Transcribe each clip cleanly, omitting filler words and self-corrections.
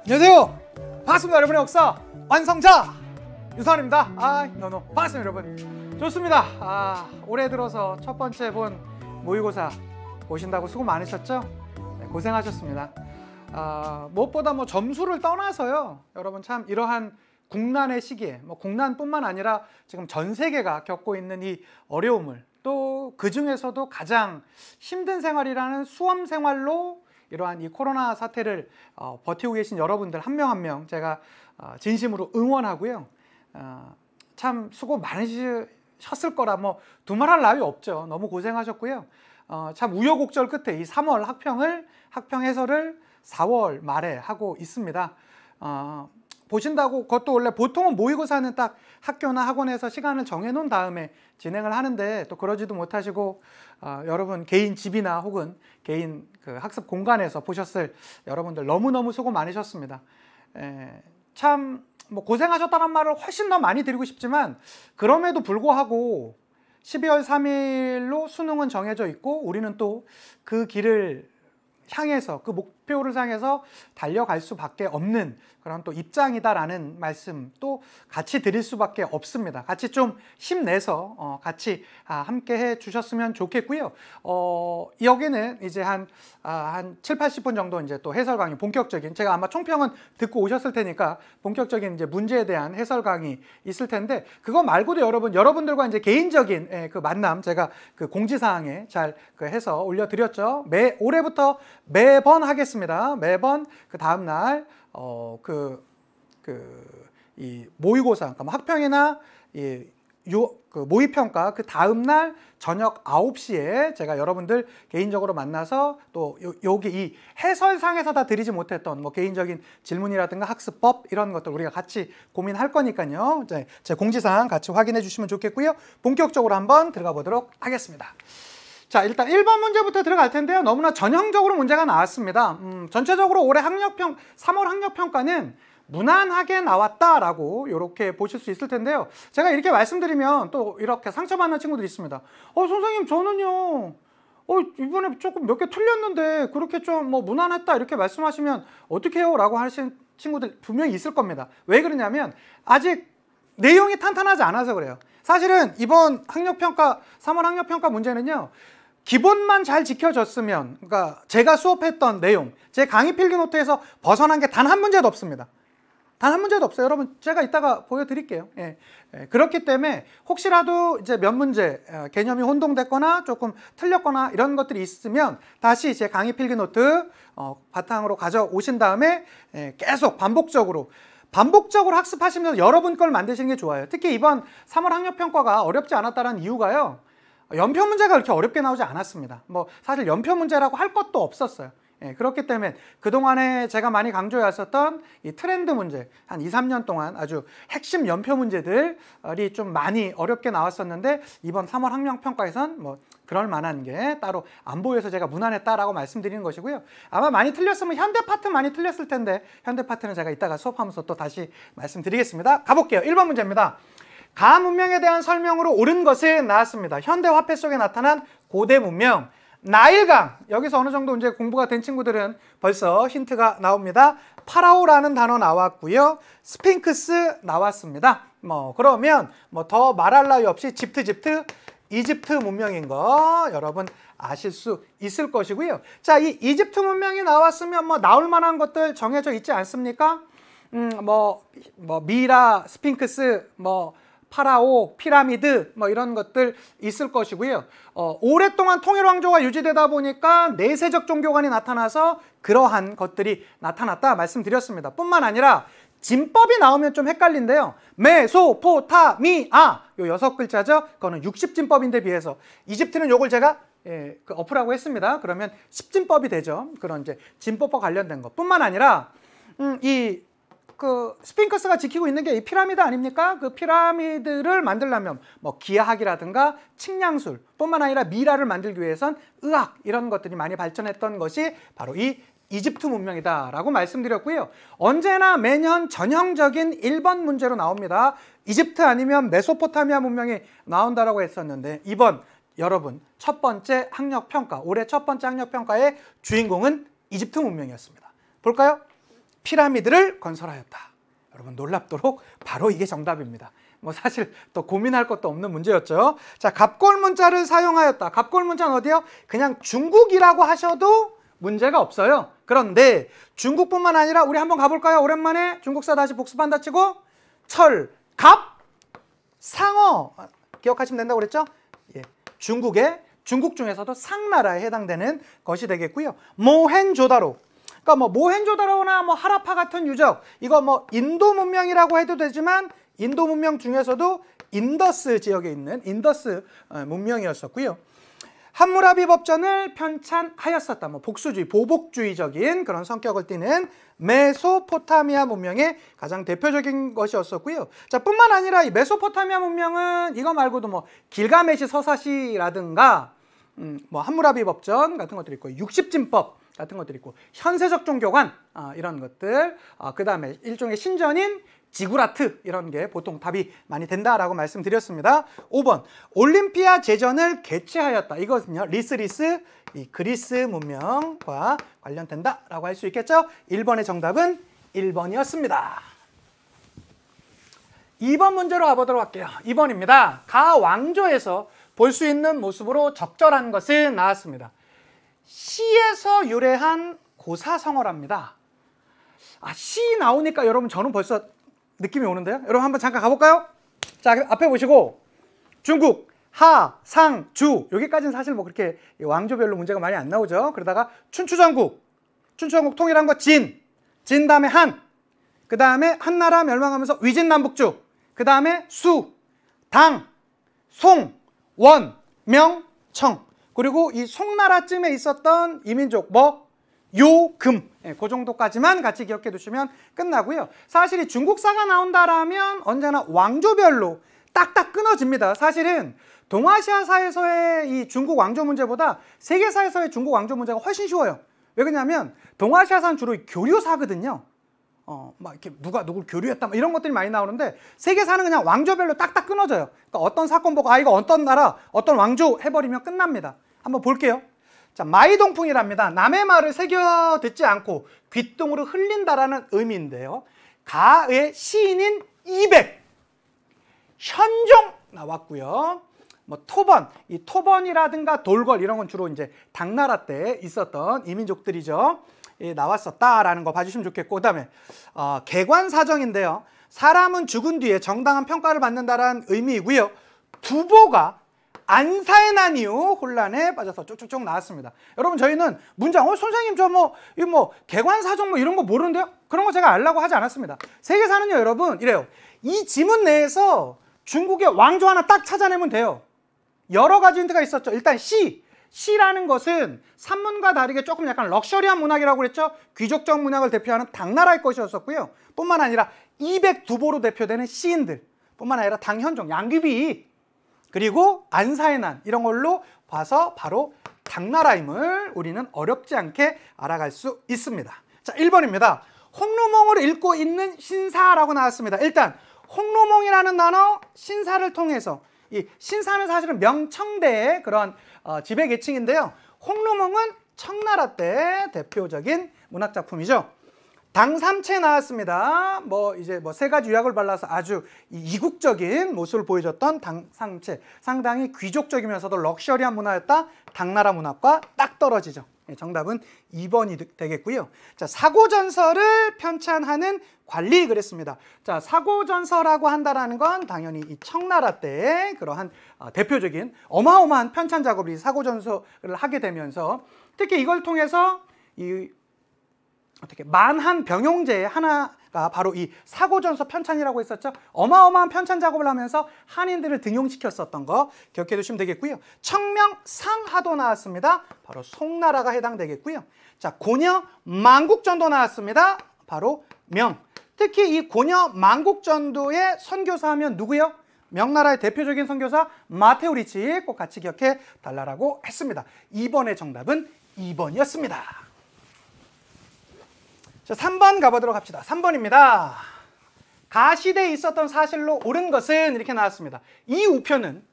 안녕하세요. 반갑습니다. 여러분의 역사 완성자 유선입니다. 반갑습니다 여러분. 좋습니다. 올해 들어서 첫 번째 본 모의고사 보신다고 수고 많으셨죠? 네, 고생하셨습니다. 무엇보다 점수를 떠나서요, 여러분 참 이러한 국난의 시기에 국난뿐만 아니라 지금 전 세계가 겪고 있는 이 어려움을, 또 그 중에서도 가장 힘든 생활이라는 수험 생활로 이러한 이 코로나 사태를 버티고 계신 여러분들 한 명 한 명 제가 진심으로 응원하고요. 참 수고 많으셨을 거라 두말할 나위 없죠. 너무 고생하셨고요. 참 우여곡절 끝에 이 3월 학평 해설을 4월 말에 하고 있습니다. 보신다고, 그것도 원래 보통은 모의고사는 딱 학교나 학원에서 시간을 정해놓은 다음에 진행을 하는데, 또 그러지도 못하시고 여러분 개인 집이나 혹은 개인 그 학습 공간에서 보셨을 여러분들 너무너무 수고 많으셨습니다. 참 고생하셨다는 말을 훨씬 더 많이 드리고 싶지만, 그럼에도 불구하고 12월 3일로 수능은 정해져 있고 우리는 또 그 길을 향해서, 그 목표를 향해서 달려갈 수밖에 없는 그런 또 입장이다라는 말씀 또 같이 드릴 수밖에 없습니다. 같이 좀 힘내서 같이 함께 해 주셨으면 좋겠고요. 여기는 이제 한 7, 80분 정도 이제 또 해설 강의, 본격적인, 제가 아마 총평은 듣고 오셨을 테니까 본격적인 이제 문제에 대한 해설 강의 있을 텐데, 그거 말고도 여러분들과 이제 개인적인 그 만남 제가 그 공지사항에 잘 해서 올려드렸죠. 올해부터 매번 하겠습니다. 매번 그 다음 날 이 모의고사, 그러니까 학평이나 그 모의평가 그 다음 날 저녁 9시에 제가 여러분들 개인적으로 만나서 또 여기 이 해설상에서 다 드리지 못했던 개인적인 질문이라든가 학습법 이런 것들 우리가 같이 고민할 거니까요. 제 공지사항 같이 확인해 주시면 좋겠고요. 본격적으로 한번 들어가 보도록 하겠습니다. 자, 일단 1번 문제부터 들어갈 텐데요. 너무나 전형적으로 문제가 나왔습니다. 전체적으로 올해 3월 학력평가는 무난하게 나왔다라고 이렇게 보실 수 있을 텐데요. 제가 이렇게 말씀드리면 또 이렇게 상처받는 친구들이 있습니다. 선생님 저는요, 이번에 조금 몇 개 틀렸는데 그렇게 좀 무난했다 이렇게 말씀하시면 어떻게 해요? 라고 하시는 친구들 분명히 있을 겁니다. 왜 그러냐면 아직 내용이 탄탄하지 않아서 그래요. 사실은 이번 학력평가, 3월 학력평가 문제는요, 기본만 잘 지켜졌으면, 그러니까 제가 수업했던 내용, 제 강의 필기노트에서 벗어난 게 단 한 문제도 없습니다. 단 한 문제도 없어요. 여러분 제가 이따가 보여드릴게요. 그렇기 때문에 혹시라도 이제 몇 문제 개념이 혼동됐거나 조금 틀렸거나 이런 것들이 있으면 다시 제 강의 필기노트 바탕으로 가져오신 다음에 계속 반복적으로 학습하시면서 여러분 걸 만드시는 게 좋아요. 특히 이번 3월 학력평가가 어렵지 않았다는 이유가요, 연표 문제가 그렇게 어렵게 나오지 않았습니다. 사실 연표 문제라고 할 것도 없었어요. 그렇기 때문에 그동안에 제가 많이 강조해 왔었던 이 트렌드 문제, 한 2, 3년 동안 아주 핵심 연표 문제들이 좀 많이 어렵게 나왔었는데, 이번 3월 학력평가에선 그럴 만한 게 따로 안 보여서 제가 무난했다라고 말씀드리는 것이고요. 아마 많이 틀렸으면 현대 파트 많이 틀렸을 텐데, 현대 파트는 제가 이따가 수업하면서 또 다시 말씀드리겠습니다. 가볼게요. 1번 문제입니다. 가 문명에 대한 설명으로 옳은 것이 나왔습니다. 현대 화폐 속에 나타난 고대 문명, 나일강. 여기서 어느 정도 이제 공부가 된 친구들은 벌써 힌트가 나옵니다. 파라오라는 단어 나왔고요. 스핑크스 나왔습니다. 그러면 더 말할 나위 없이 이집트 문명인 거 여러분 아실 수 있을 것이고요. 자, 이 이집트 문명이 나왔으면 나올 만한 것들 정해져 있지 않습니까? 미라, 스핑크스, 파라오, 피라미드 이런 것들 있을 것이고요. 오랫동안 통일 왕조가 유지되다 보니까 내세적 종교관이 나타나서 그러한 것들이 나타났다 말씀드렸습니다. 뿐만 아니라 진법이 나오면 좀 헷갈린데요. 메소포타미아, 요 6글자죠. 그거는 60진법인데 비해서 이집트는 요걸 제가 어프라고 했습니다. 그러면 10진법이 되죠. 그런 이제 진법과 관련된 것 뿐만 아니라 스핑크스가 지키고 있는 게 이 피라미드 아닙니까? 그 피라미드를 만들려면 기하학이라든가 측량술 뿐만 아니라 미라를 만들기 위해선 의학 이런 것들이 많이 발전했던 것이 바로 이 이집트 문명이다라고 말씀드렸고요. 언제나 매년 전형적인 1번 문제로 나옵니다. 이집트 아니면 메소포타미아 문명이 나온다라고 했었는데, 이번 여러분 첫 번째 학력평가, 올해 첫 번째 학력평가의 주인공은 이집트 문명이었습니다. 볼까요? 피라미드를 건설하였다. 여러분 놀랍도록 바로 이게 정답입니다. 뭐 사실 또 고민할 것도 없는 문제였죠. 자, 갑골문자를 사용하였다. 갑골문자는 어디요? 그냥 중국이라고 하셔도 문제가 없어요. 그런데 중국뿐만 아니라 우리 한번 가볼까요? 오랜만에 중국사 다시 복습한다 치고 철, 갑, 상어 기억하시면 된다고 그랬죠? 예, 중국 중에서도 상나라에 해당되는 것이 되겠고요. 모헨조다로, 그러니까 뭐 모헨조다로나 뭐 하라파 같은 유적, 이거 뭐 인도 문명이라고 해도 되지만 인도 문명 중에서도 인더스 지역에 있는 인더스 문명이었었고요. 함무라비 법전을 편찬하였었다. 뭐 복수주의, 보복주의적인 그런 성격을 띠는 메소포타미아 문명의 가장 대표적인 것이었었고요. 자, 뿐만 아니라 이 메소포타미아 문명은 이거 말고도 뭐 길가메시 서사시라든가 뭐 함무라비 법전 같은 것들이 있고, 육십진법 같은 것들이 있고, 현세적 종교관 이런 것들, 그 다음에 일종의 신전인 지구라트, 이런 게 보통 답이 많이 된다라고 말씀드렸습니다. 5번 올림피아 제전을 개최하였다. 이것은요 리스 이 그리스 문명과 관련된다라고 할 수 있겠죠. 1번의 정답은 1번이었습니다. 2번 문제로 가보도록 할게요. 2번입니다. 가왕조에서 볼 수 있는 모습으로 적절한 것은 나왔습니다. 시에서 유래한 고사성어랍니다. 시 나오니까 여러분 저는 벌써 느낌이 오는데요. 여러분 한번 잠깐 가볼까요? 자, 앞에 보시고 중국, 하, 상, 주, 여기까지는 사실 뭐 그렇게 왕조별로 문제가 많이 안 나오죠. 그러다가 춘추전국 통일한 거 진 다음에 한, 그 다음에 한나라 멸망하면서 위진남북주, 그 다음에 수, 당, 송, 원, 명, 청, 그리고 이 송나라쯤에 있었던 이민족 뭐 요, 금, 그 정도까지만 같이 기억해 두시면 끝나고요. 사실 이 중국사가 나온다라면 언제나 왕조별로 딱딱 끊어집니다. 사실은 동아시아사에서의 이 중국 왕조 문제보다 세계사에서의 중국 왕조 문제가 훨씬 쉬워요. 왜 그러냐면 동아시아사는 주로 교류사거든요. 막 이렇게 누가 누굴 교류했다 이런 것들이 많이 나오는데, 세계사는 그냥 왕조별로 딱딱 끊어져요. 그러니까 어떤 사건 보고 이거 어떤 나라, 어떤 왕조 해버리면 끝납니다. 한번 볼게요. 자, 마이동풍이랍니다. 남의 말을 새겨 듣지 않고 귓등으로 흘린다라는 의미인데요. 가의 시인인 200, 현종 나왔고요. 뭐 토번, 이 토번이라든가 돌걸 이런 건 주로 이제 당나라 때 있었던 이민족들이죠. 나왔었다라는 거 봐주시면 좋겠고, 그다음에 개관사정인데요. 사람은 죽은 뒤에 정당한 평가를 받는다라는 의미이고요. 두보가 안사에 난 이후 혼란에 빠져서 쭉쭉쭉 나왔습니다. 여러분 저희는 문장 선생님 저 뭐 개관사정 뭐 이런 거 모르는데요? 그런 거 제가 알라고 하지 않았습니다. 세계사는요 여러분 이래요. 이 지문 내에서 중국의 왕조 하나 딱 찾아내면 돼요. 여러 가지 힌트가 있었죠. 일단 시라는 것은 산문과 다르게 조금 약간 럭셔리한 문학이라고 그랬죠. 귀족적 문학을 대표하는 당나라의 것이었었고요. 뿐만 아니라 200두보로 대표되는 시인들 뿐만 아니라 당현종, 양귀비, 그리고 안사의 난 이런 걸로 봐서 바로 당나라임을 우리는 어렵지 않게 알아갈 수 있습니다. 자, 1번입니다. 홍루몽을 읽고 있는 신사라고 나왔습니다. 일단 홍루몽이라는 단어, 신사를 통해서, 이 신사는 사실은 명청대의 그런 지배계층인데요. 홍루몽은 청나라 때 대표적인 문학작품이죠. 당삼체 나왔습니다. 이제 세 가지 유약을 발라서 아주 이국적인 모습을 보여줬던 당삼체. 상당히 귀족적이면서도 럭셔리한 문화였다. 당나라 문학과 딱 떨어지죠. 정답은 2번이 되겠고요. 자, 사고전서를 편찬하는 관리 그랬습니다. 자, 사고전서라고 한다라는 건 당연히 이 청나라 때의 그러한 대표적인 어마어마한 편찬 작업을 이 사고전서를 하게 되면서, 특히 이걸 통해서 만한 병용제의 하나가 바로 이 사고전서 편찬이라고 했었죠. 어마어마한 편찬 작업을 하면서 한인들을 등용시켰었던 거 기억해 두시면 되겠고요. 청명상하도 나왔습니다. 바로 송나라가 해당되겠고요. 자, 고녀 만국전도 나왔습니다. 바로 명. 특히 이 고녀 만국전도의 선교사 하면 누구요? 명나라의 대표적인 선교사 마테오리치 꼭 같이 기억해 달라고 했습니다. 2번의 정답은 2번이었습니다. 자, 3번 가보도록 합시다. 3번입니다. 가시대에 있었던 사실로 옳은 것은 이렇게 나왔습니다. 이 우표는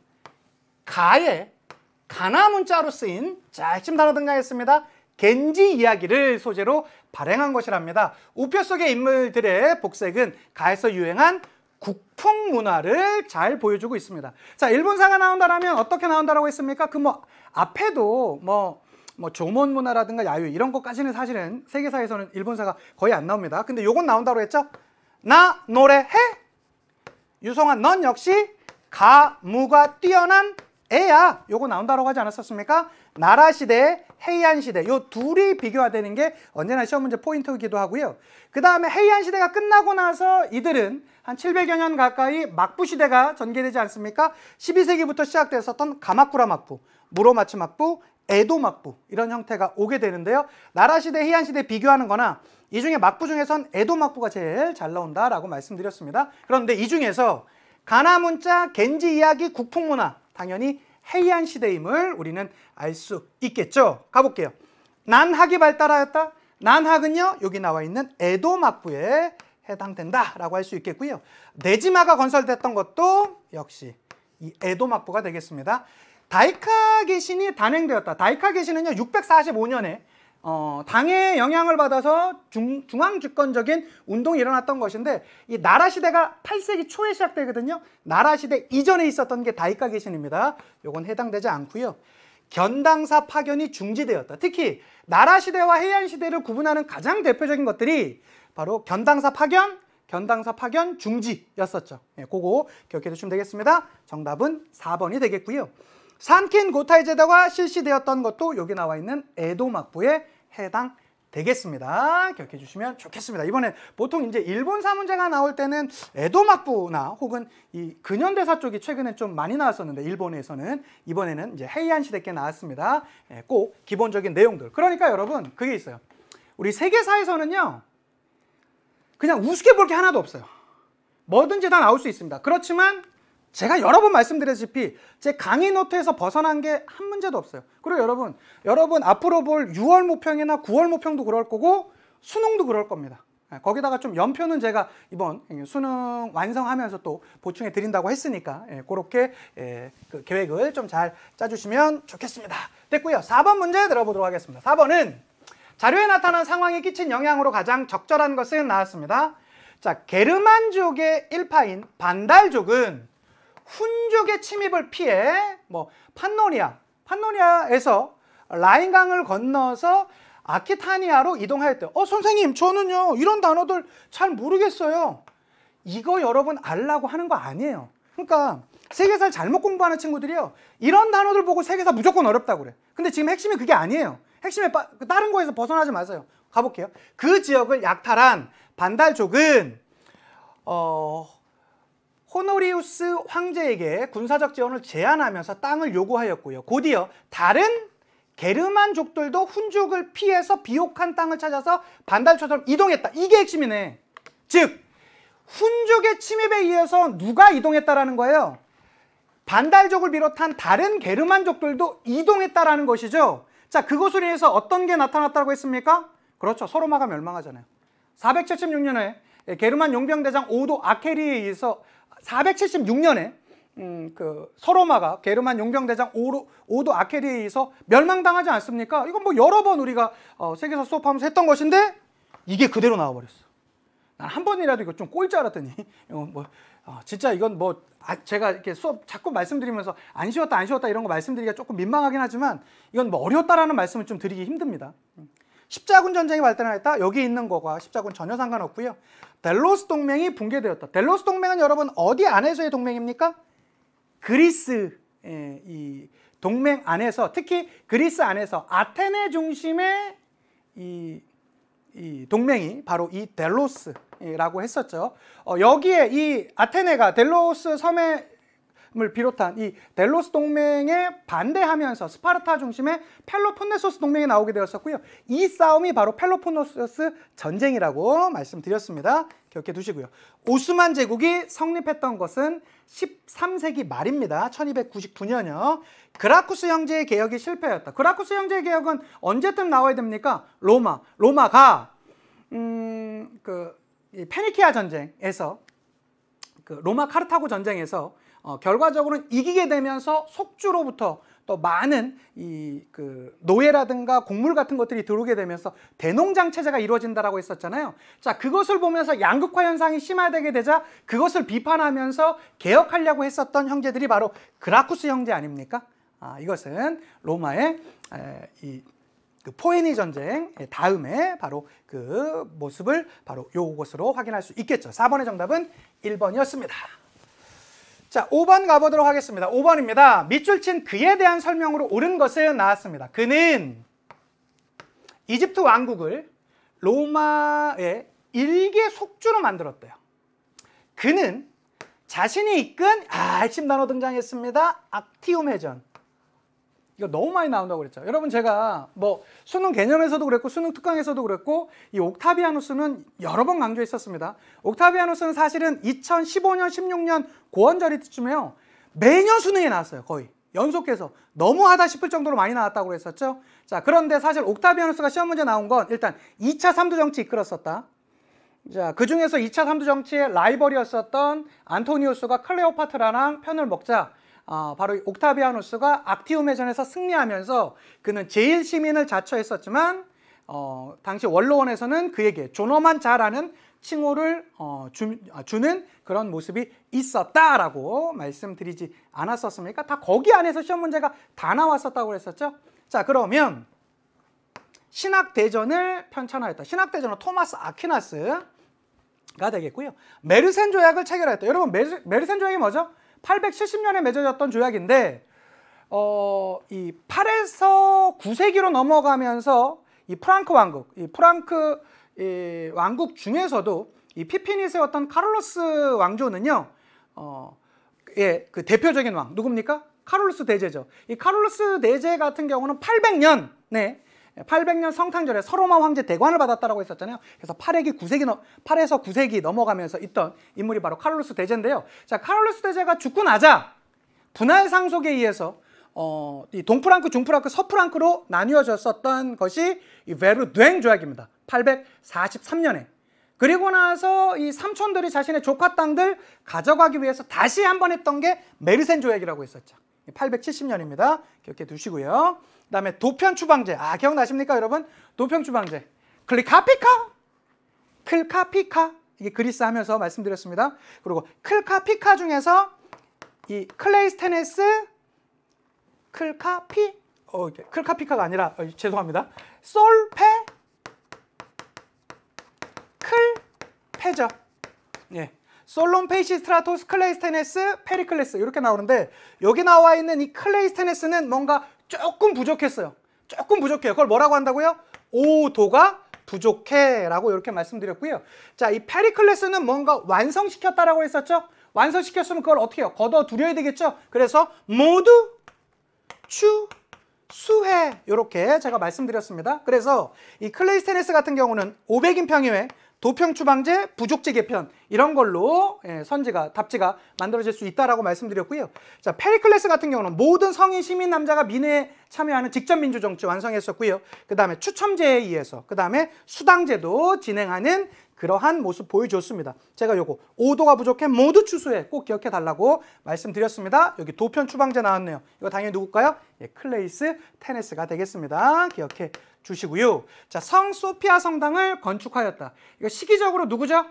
가의 가나 문자로 쓰인, 자, 핵심 단어 등장했습니다. 겐지 이야기를 소재로 발행한 것이랍니다. 우표 속의 인물들의 복색은 가에서 유행한 국풍 문화를 잘 보여주고 있습니다. 자, 일본사가 나온다라면 어떻게 나온다라고 했습니까? 그 앞에도 조몬 문화라든가 야유 이런 것까지는 사실은 세계사에서는 일본사가 거의 안 나옵니다. 근데 요건 나온다고 했죠? 나 노래해? 유성아, 넌 역시 가무가 뛰어난 애야. 요거 나온다고 하지 않았었습니까? 나라시대, 헤이안시대 요 둘이 비교되는 게 언제나 시험 문제 포인트이기도 하고요. 그 다음에 헤이안시대가 끝나고 나서 이들은 한 700여 년 가까이 막부시대가 전개되지 않습니까? 12세기부터 시작됐었던 가마쿠라 막부, 무로마치 막부, 에도 막부 이런 형태가 오게 되는데요. 나라시대, 헤이안시대 비교하는 거나 이 중에 막부 중에선 에도 막부가 제일 잘 나온다라고 말씀드렸습니다. 그런데 이 중에서 가나문자, 겐지 이야기, 국풍문화 당연히 헤이안 시대임을 우리는 알 수 있겠죠. 가볼게요. 난학이 발달하였다. 난학은요, 여기 나와 있는 에도 막부에 해당된다라고 할 수 있겠고요. 네지마가 건설됐던 것도 역시 이 에도 막부가 되겠습니다. 다이카 계신이 단행되었다. 다이카 계신은요, 645년에 당의 영향을 받아서 중앙 집권적인 운동이 일어났던 것인데 이 나라 시대가 8세기 초에 시작되거든요. 나라 시대 이전에 있었던 게 다이카 계신입니다. 요건 해당되지 않고요. 견당사 파견이 중지되었다. 특히 나라 시대와 헤이안 시대를 구분하는 가장 대표적인 것들이 바로 견당사 파견 중지였었죠. 예, 그거 기억해 두시면 되겠습니다. 정답은 4번이 되겠고요. 산킨 고타이 제도가 실시되었던 것도 여기 나와 있는 에도 막부에 해당되겠습니다. 기억해 주시면 좋겠습니다. 이번에 보통 이제 일본사 문제가 나올 때는 에도 막부나 혹은 이 근현대사 쪽이 최근에 좀 많이 나왔었는데 일본에서는 이번에는 이제 헤이안 시대 께 나왔습니다. 예, 꼭 기본적인 내용들. 그러니까 여러분 그게 있어요. 우리 세계사에서는요. 그냥 우습게 볼 게 하나도 없어요. 뭐든지 다 나올 수 있습니다. 그렇지만 제가 여러 번 말씀드렸다시피 제 강의 노트에서 벗어난 게 한 문제도 없어요. 그리고 여러분 앞으로 볼 6월 모평이나 9월 모평도 그럴 거고 수능도 그럴 겁니다. 거기다가 좀 연표는 제가 이번 수능 완성하면서 또 보충해 드린다고 했으니까 그렇게 그 계획을 좀 잘 짜주시면 좋겠습니다. 됐고요. 4번 문제 들어보도록 하겠습니다. 4번은 자료에 나타난 상황에 끼친 영향으로 가장 적절한 것은 나왔습니다. 자, 게르만족의 일파인 반달족은 훈족의 침입을 피해 판노니아에서 라인강을 건너서 아키타니아로 이동하였대요. 선생님 저는요 이런 단어들 잘 모르겠어요. 이거 여러분 알라고 하는 거 아니에요. 그러니까 세계사를 잘못 공부하는 친구들이요 이런 단어들 보고 세계사 무조건 어렵다고 그래. 근데 지금 핵심이 그게 아니에요. 핵심에 다른 거에서 벗어나지 마세요. 가볼게요. 그 지역을 약탈한 반달족은 호노리우스 황제에게 군사적 지원을 제안하면서 땅을 요구하였고요. 곧이어 다른 게르만족들도 훈족을 피해서 비옥한 땅을 찾아서 반달족처럼 이동했다. 이게 핵심이네. 즉 훈족의 침입에 의해서 누가 이동했다라는 거예요? 반달족을 비롯한 다른 게르만족들도 이동했다라는 것이죠. 자, 그것으로 인해서 어떤 게 나타났다고 했습니까? 그렇죠. 소로마가 멸망하잖아요. 476년에 게르만 용병대장 오도 아케리에 의해서 476년에 그 서로마가 게르만 용병대장 오도 아케리에 의해서 멸망당하지 않습니까? 이건 여러 번 우리가 세계사 수업하면서 했던 것인데 이게 그대로 나와버렸어. 난 한 번이라도 이거 좀 꼬일 줄 알았더니 진짜 이건 제가 이렇게 수업 자꾸 말씀드리면서 안 쉬웠다 이런 거 말씀드리기가 조금 민망하긴 하지만 이건 어려웠다라는 말씀을 좀 드리기 힘듭니다. 십자군 전쟁이 발달했다. 여기 있는 거가 십자군 전혀 상관없고요. 델로스 동맹이 붕괴되었다. 델로스 동맹은 여러분 어디 안에서의 동맹입니까? 그리스 이 동맹 안에서 특히 그리스 안에서 아테네 중심의 이 동맹이 바로 이 델로스라고 했었죠. 여기에 이 아테네가 델로스 섬을 비롯한 이 델로스 동맹에 반대하면서 스파르타 중심의 펠로폰네소스 동맹이 나오게 되었었고요. 이 싸움이 바로 펠로폰네소스 전쟁이라고 말씀드렸습니다. 기억해 두시고요. 오스만 제국이 성립했던 것은 13세기 말입니다. 1299년이요. 그라쿠스 형제의 개혁이 실패였다. 그라쿠스 형제의 개혁은 언제쯤 나와야 됩니까? 로마가 이 페니키아 전쟁에서 로마 카르타고 전쟁에서 결과적으로는 이기게 되면서 속주로부터 또 많은 그 노예라든가 곡물 같은 것들이 들어오게 되면서 대농장 체제가 이루어진다라고 했었잖아요. 자, 그것을 보면서 양극화 현상이 심화되게 되자 그것을 비판하면서 개혁하려고 했었던 형제들이 바로 그라쿠스 형제 아닙니까? 이것은 로마의 그 포에니 전쟁 다음에 바로 그 모습을 바로 요것으로 확인할 수 있겠죠. 4번의 정답은 1번이었습니다. 자, 5번 가보도록 하겠습니다. 5번입니다. 밑줄 친 그에 대한 설명으로 옳은 것은 나왔습니다. 그는 이집트 왕국을 로마의 일개 속주로 만들었대요. 그는 자신이 이끈 핵심 단어 등장했습니다. 악티움 해전. 이거 너무 많이 나온다고 그랬죠. 여러분, 제가 뭐 수능 개념에서도 그랬고 수능 특강에서도 그랬고 이 옥타비아누스는 여러 번 강조했었습니다. 옥타비아누스는 사실은 2015년 16년 고원절이쯤에요 매년 수능에 나왔어요. 거의 연속해서 너무하다 싶을 정도로 많이 나왔다고 그랬었죠. 자, 그런데 사실 옥타비아누스가 시험 문제 나온 건 일단 2차 3두 정치 이끌었었다. 자, 그 중에서 2차 3두 정치의 라이벌이었었던 안토니우스가 클레오파트라랑 편을 먹자 바로 옥타비아누스가 악티움 해전에서 승리하면서 그는 제일 시민을 자처했었지만 당시 원로원에서는 그에게 존엄한 자라는 칭호를 주는 그런 모습이 있었다라고 말씀드리지 않았었습니까? 다 거기 안에서 시험 문제가 다 나왔었다고 그랬었죠. 자, 그러면 신학대전을 편찬하였다. 신학대전은 토마스 아퀴나스가 되겠고요. 메르센 조약을 체결하였다. 여러분, 메르센 조약이 뭐죠? 870년에 맺어졌던 조약인데 이 8에서 9세기로 넘어가면서 이 프랑크 왕국, 왕국 중에서도 이 피핀이 세웠던 카를로스 왕조는요, 그 대표적인 왕 누굽니까? 카를로스 대제죠. 이 카를로스 대제 같은 경우는 800년, 800년 성탄절에 서로마 황제 대관을 받았다라고 했었잖아요. 그래서 8에서 9세기 넘어가면서 있던 인물이 바로 카를로스 대제인데요. 자, 카를로스 대제가 죽고 나자 분할 상속에 의해서 이 동프랑크, 중프랑크, 서프랑크로 나뉘어졌었던 것이 이 베르됴 조약입니다. 843년에. 그리고 나서 이 삼촌들이 자신의 조카 땅들 가져가기 위해서 다시 한 번 했던 게 메르센 조약이라고 했었죠. 870년입니다. 기억해 두시고요. 그 다음에 도편 추방제. 기억나십니까, 여러분? 도편 추방제. 클카피카. 이게 그리스 하면서 말씀드렸습니다. 그리고 클카피카 중에서 이 클레이스테네스, 클카피카가 아니라, 죄송합니다. 클페죠. 예. 솔론, 페이시스트라토스, 클레이스테네스, 페리클레스 이렇게 나오는데 여기 나와 있는 이 클레이스테네스는 뭔가 조금 부족했어요. 조금 부족해요. 그걸 뭐라고 한다고요? 오도가 부족해 라고 이렇게 말씀드렸고요. 자, 이 페리클레스는 뭔가 완성시켰다라고 했었죠. 완성시켰으면 그걸 어떻게 해요? 걷어두려야 되겠죠. 그래서 모두 수해 이렇게 제가 말씀드렸습니다. 그래서 이 클레이스테네스 같은 경우는 500인 평이회, 도평 추방제, 부족제 개편 이런 걸로 답지가 만들어질 수 있다라고 말씀드렸고요. 자, 페리클레스 같은 경우는 모든 성인 시민 남자가 민회에 참여하는 직접 민주 정치 완성했었고요. 그 다음에 추첨제에 의해서 그 다음에 수당제도 진행하는 그러한 모습 보여줬습니다. 제가 요거 5도가 부족해 모두 추수해 꼭 기억해 달라고 말씀드렸습니다. 여기 도편 추방제 나왔네요. 이거 당연히 누굴까요? 클레이스테네스가 되겠습니다. 기억해 주시고요. 자, 성 소피아 성당을 건축하였다. 이거 시기적으로 누구죠?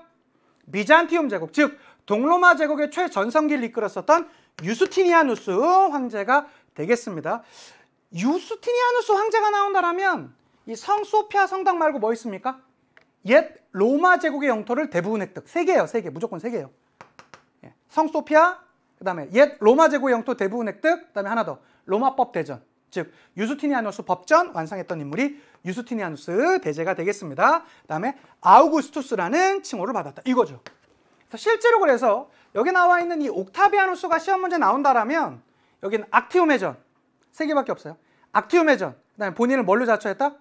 비잔티움 제국, 즉 동로마 제국의 최전성기를 이끌었었던 유스티니아누스 황제가 되겠습니다. 유스티니아누스 황제가 나온다라면 이 성 소피아 성당 말고 뭐 있습니까? 옛 로마 제국의 영토를 대부분 획득. 3개예요. 3개. 무조건 3개예요. 성 소피아, 그 다음에 옛 로마 제국의 영토 대부분 획득, 그 다음에 하나 더 로마법 대전, 즉 유스티니아누스 법전 완성했던 인물이 유스티니아누스 대제가 되겠습니다. 그 다음에 아우구스투스라는 칭호를 받았다. 이거죠. 실제로 그래서 여기 나와 있는 이 옥타비아누스가 시험 문제 나온다라면 여기는 악티움 해전 3개밖에 없어요. 악티움 해전, 그 다음에 본인을 뭘로 자처했다?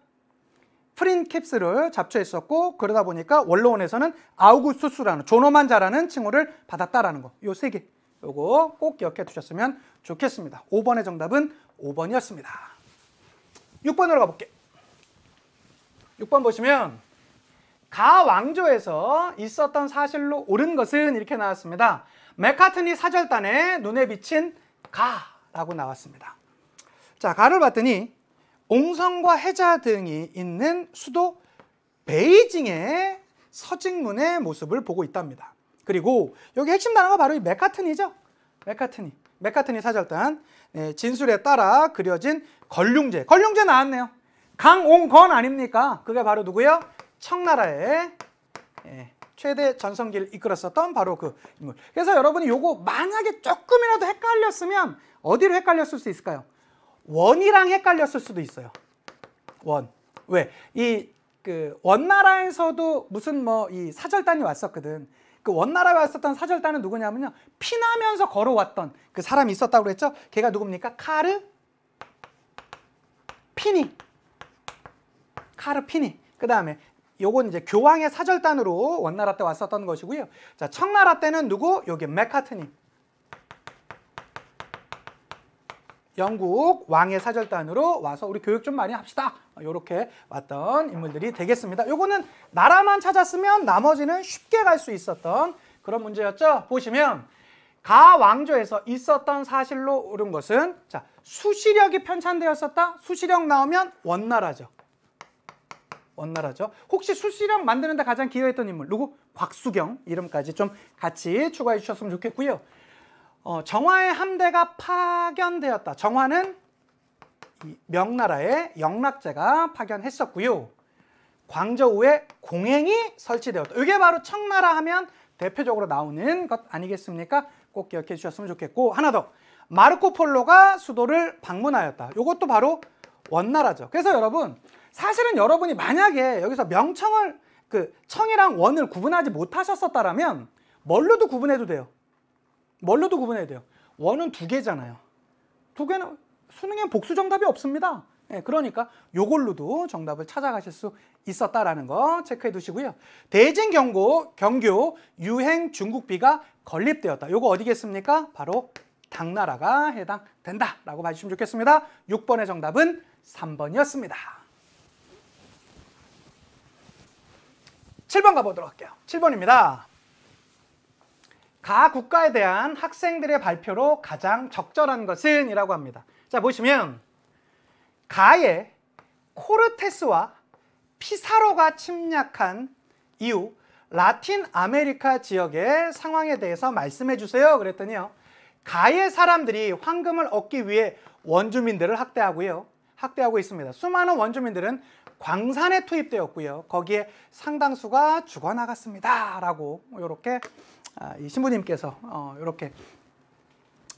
프린캡스를 잡초했었고 그러다 보니까 원로원에서는 아우구스투스라는 존엄한 자라는 칭호를 받았다라는 거. 요 3개. 요거 꼭 기억해 두셨으면 좋겠습니다. 5번의 정답은 5번이었습니다. 6번으로 가볼게요. 6번 보시면 가 왕조에서 있었던 사실로 옳은 것은 이렇게 나왔습니다. 맥카트니 사절단에 눈에 비친 가라고 나왔습니다. 자, 가를 봤더니 옹성과 해자 등이 있는 수도 베이징의 서직문의 모습을 보고 있답니다. 그리고 여기 핵심 단어가 바로 이 맥카트니죠. 맥카트니 사절단. 네, 진술에 따라 그려진 걸륭제. 걸륭제 나왔네요. 강옹건 아닙니까? 그게 바로 누구요? 청나라의 최대 전성기를 이끌었었던 바로 그 인물. 그래서 여러분이 요거 만약에 조금이라도 헷갈렸으면 어디로 헷갈렸을 수 있을까요? 원이랑 헷갈렸을 수도 있어요. 원. 왜? 그 원나라에서도 무슨 이 사절단이 왔었거든. 그 원나라에 왔었던 사절단은 누구냐면요, 피나면서 걸어왔던 그 사람이 있었다고 그랬죠. 걔가 누굽니까? 카르 피니. 그 다음에 요건 이제 교황의 사절단으로 원나라 때 왔었던 것이고요. 자, 청나라 때는 누구? 여기 맥카트니. 영국 왕의 사절단으로 와서 우리 교육 좀 많이 합시다. 이렇게 왔던 인물들이 되겠습니다. 요거는 나라만 찾았으면 나머지는 쉽게 갈 수 있었던 그런 문제였죠. 보시면 가 왕조에서 있었던 사실로 옳은 것은, 자, 수시력이 편찬되었었다. 수시력 나오면 원나라죠. 혹시 수시력 만드는데 가장 기여했던 인물 누구? 곽수경. 이름까지 좀 같이 추가해 주셨으면 좋겠고요. 정화의 함대가 파견되었다. 정화는 이 명나라의 영락제가 파견했었고요. 광저우에 공행이 설치되었다. 이게 바로 청나라 하면 대표적으로 나오는 것 아니겠습니까? 꼭 기억해 주셨으면 좋겠고, 하나 더. 마르코 폴로가 수도를 방문하였다. 이것도 바로 원나라죠. 그래서 여러분, 사실은 여러분이 만약에 여기서 명청을 그 청이랑 원을 구분하지 못하셨었다라면 뭘로도 구분해도 돼요. 원은 두 개잖아요. 두 개는 수능엔 복수 정답이 없습니다. 그러니까 요걸로도 정답을 찾아가실 수 있었다라는 거 체크해 두시고요. 대진 경교 유행 중국비가 건립되었다. 요거 어디겠습니까? 바로 당나라가 해당된다라고 봐주시면 좋겠습니다. 6번의 정답은 3번이었습니다. 7번 가보도록 할게요. 7번입니다. 가 국가에 대한 학생들의 발표로 가장 적절한 것은? 이라고 합니다. 자, 보시면 가에 코르테스와 피사로가 침략한 이후 라틴 아메리카 지역의 상황에 대해서 말씀해 주세요. 그랬더니요, 가의 사람들이 황금을 얻기 위해 원주민들을 학대하고 있습니다. 수많은 원주민들은 광산에 투입되었고요. 거기에 상당수가 죽어나갔습니다. 라고 이렇게 이 신부님께서 이렇게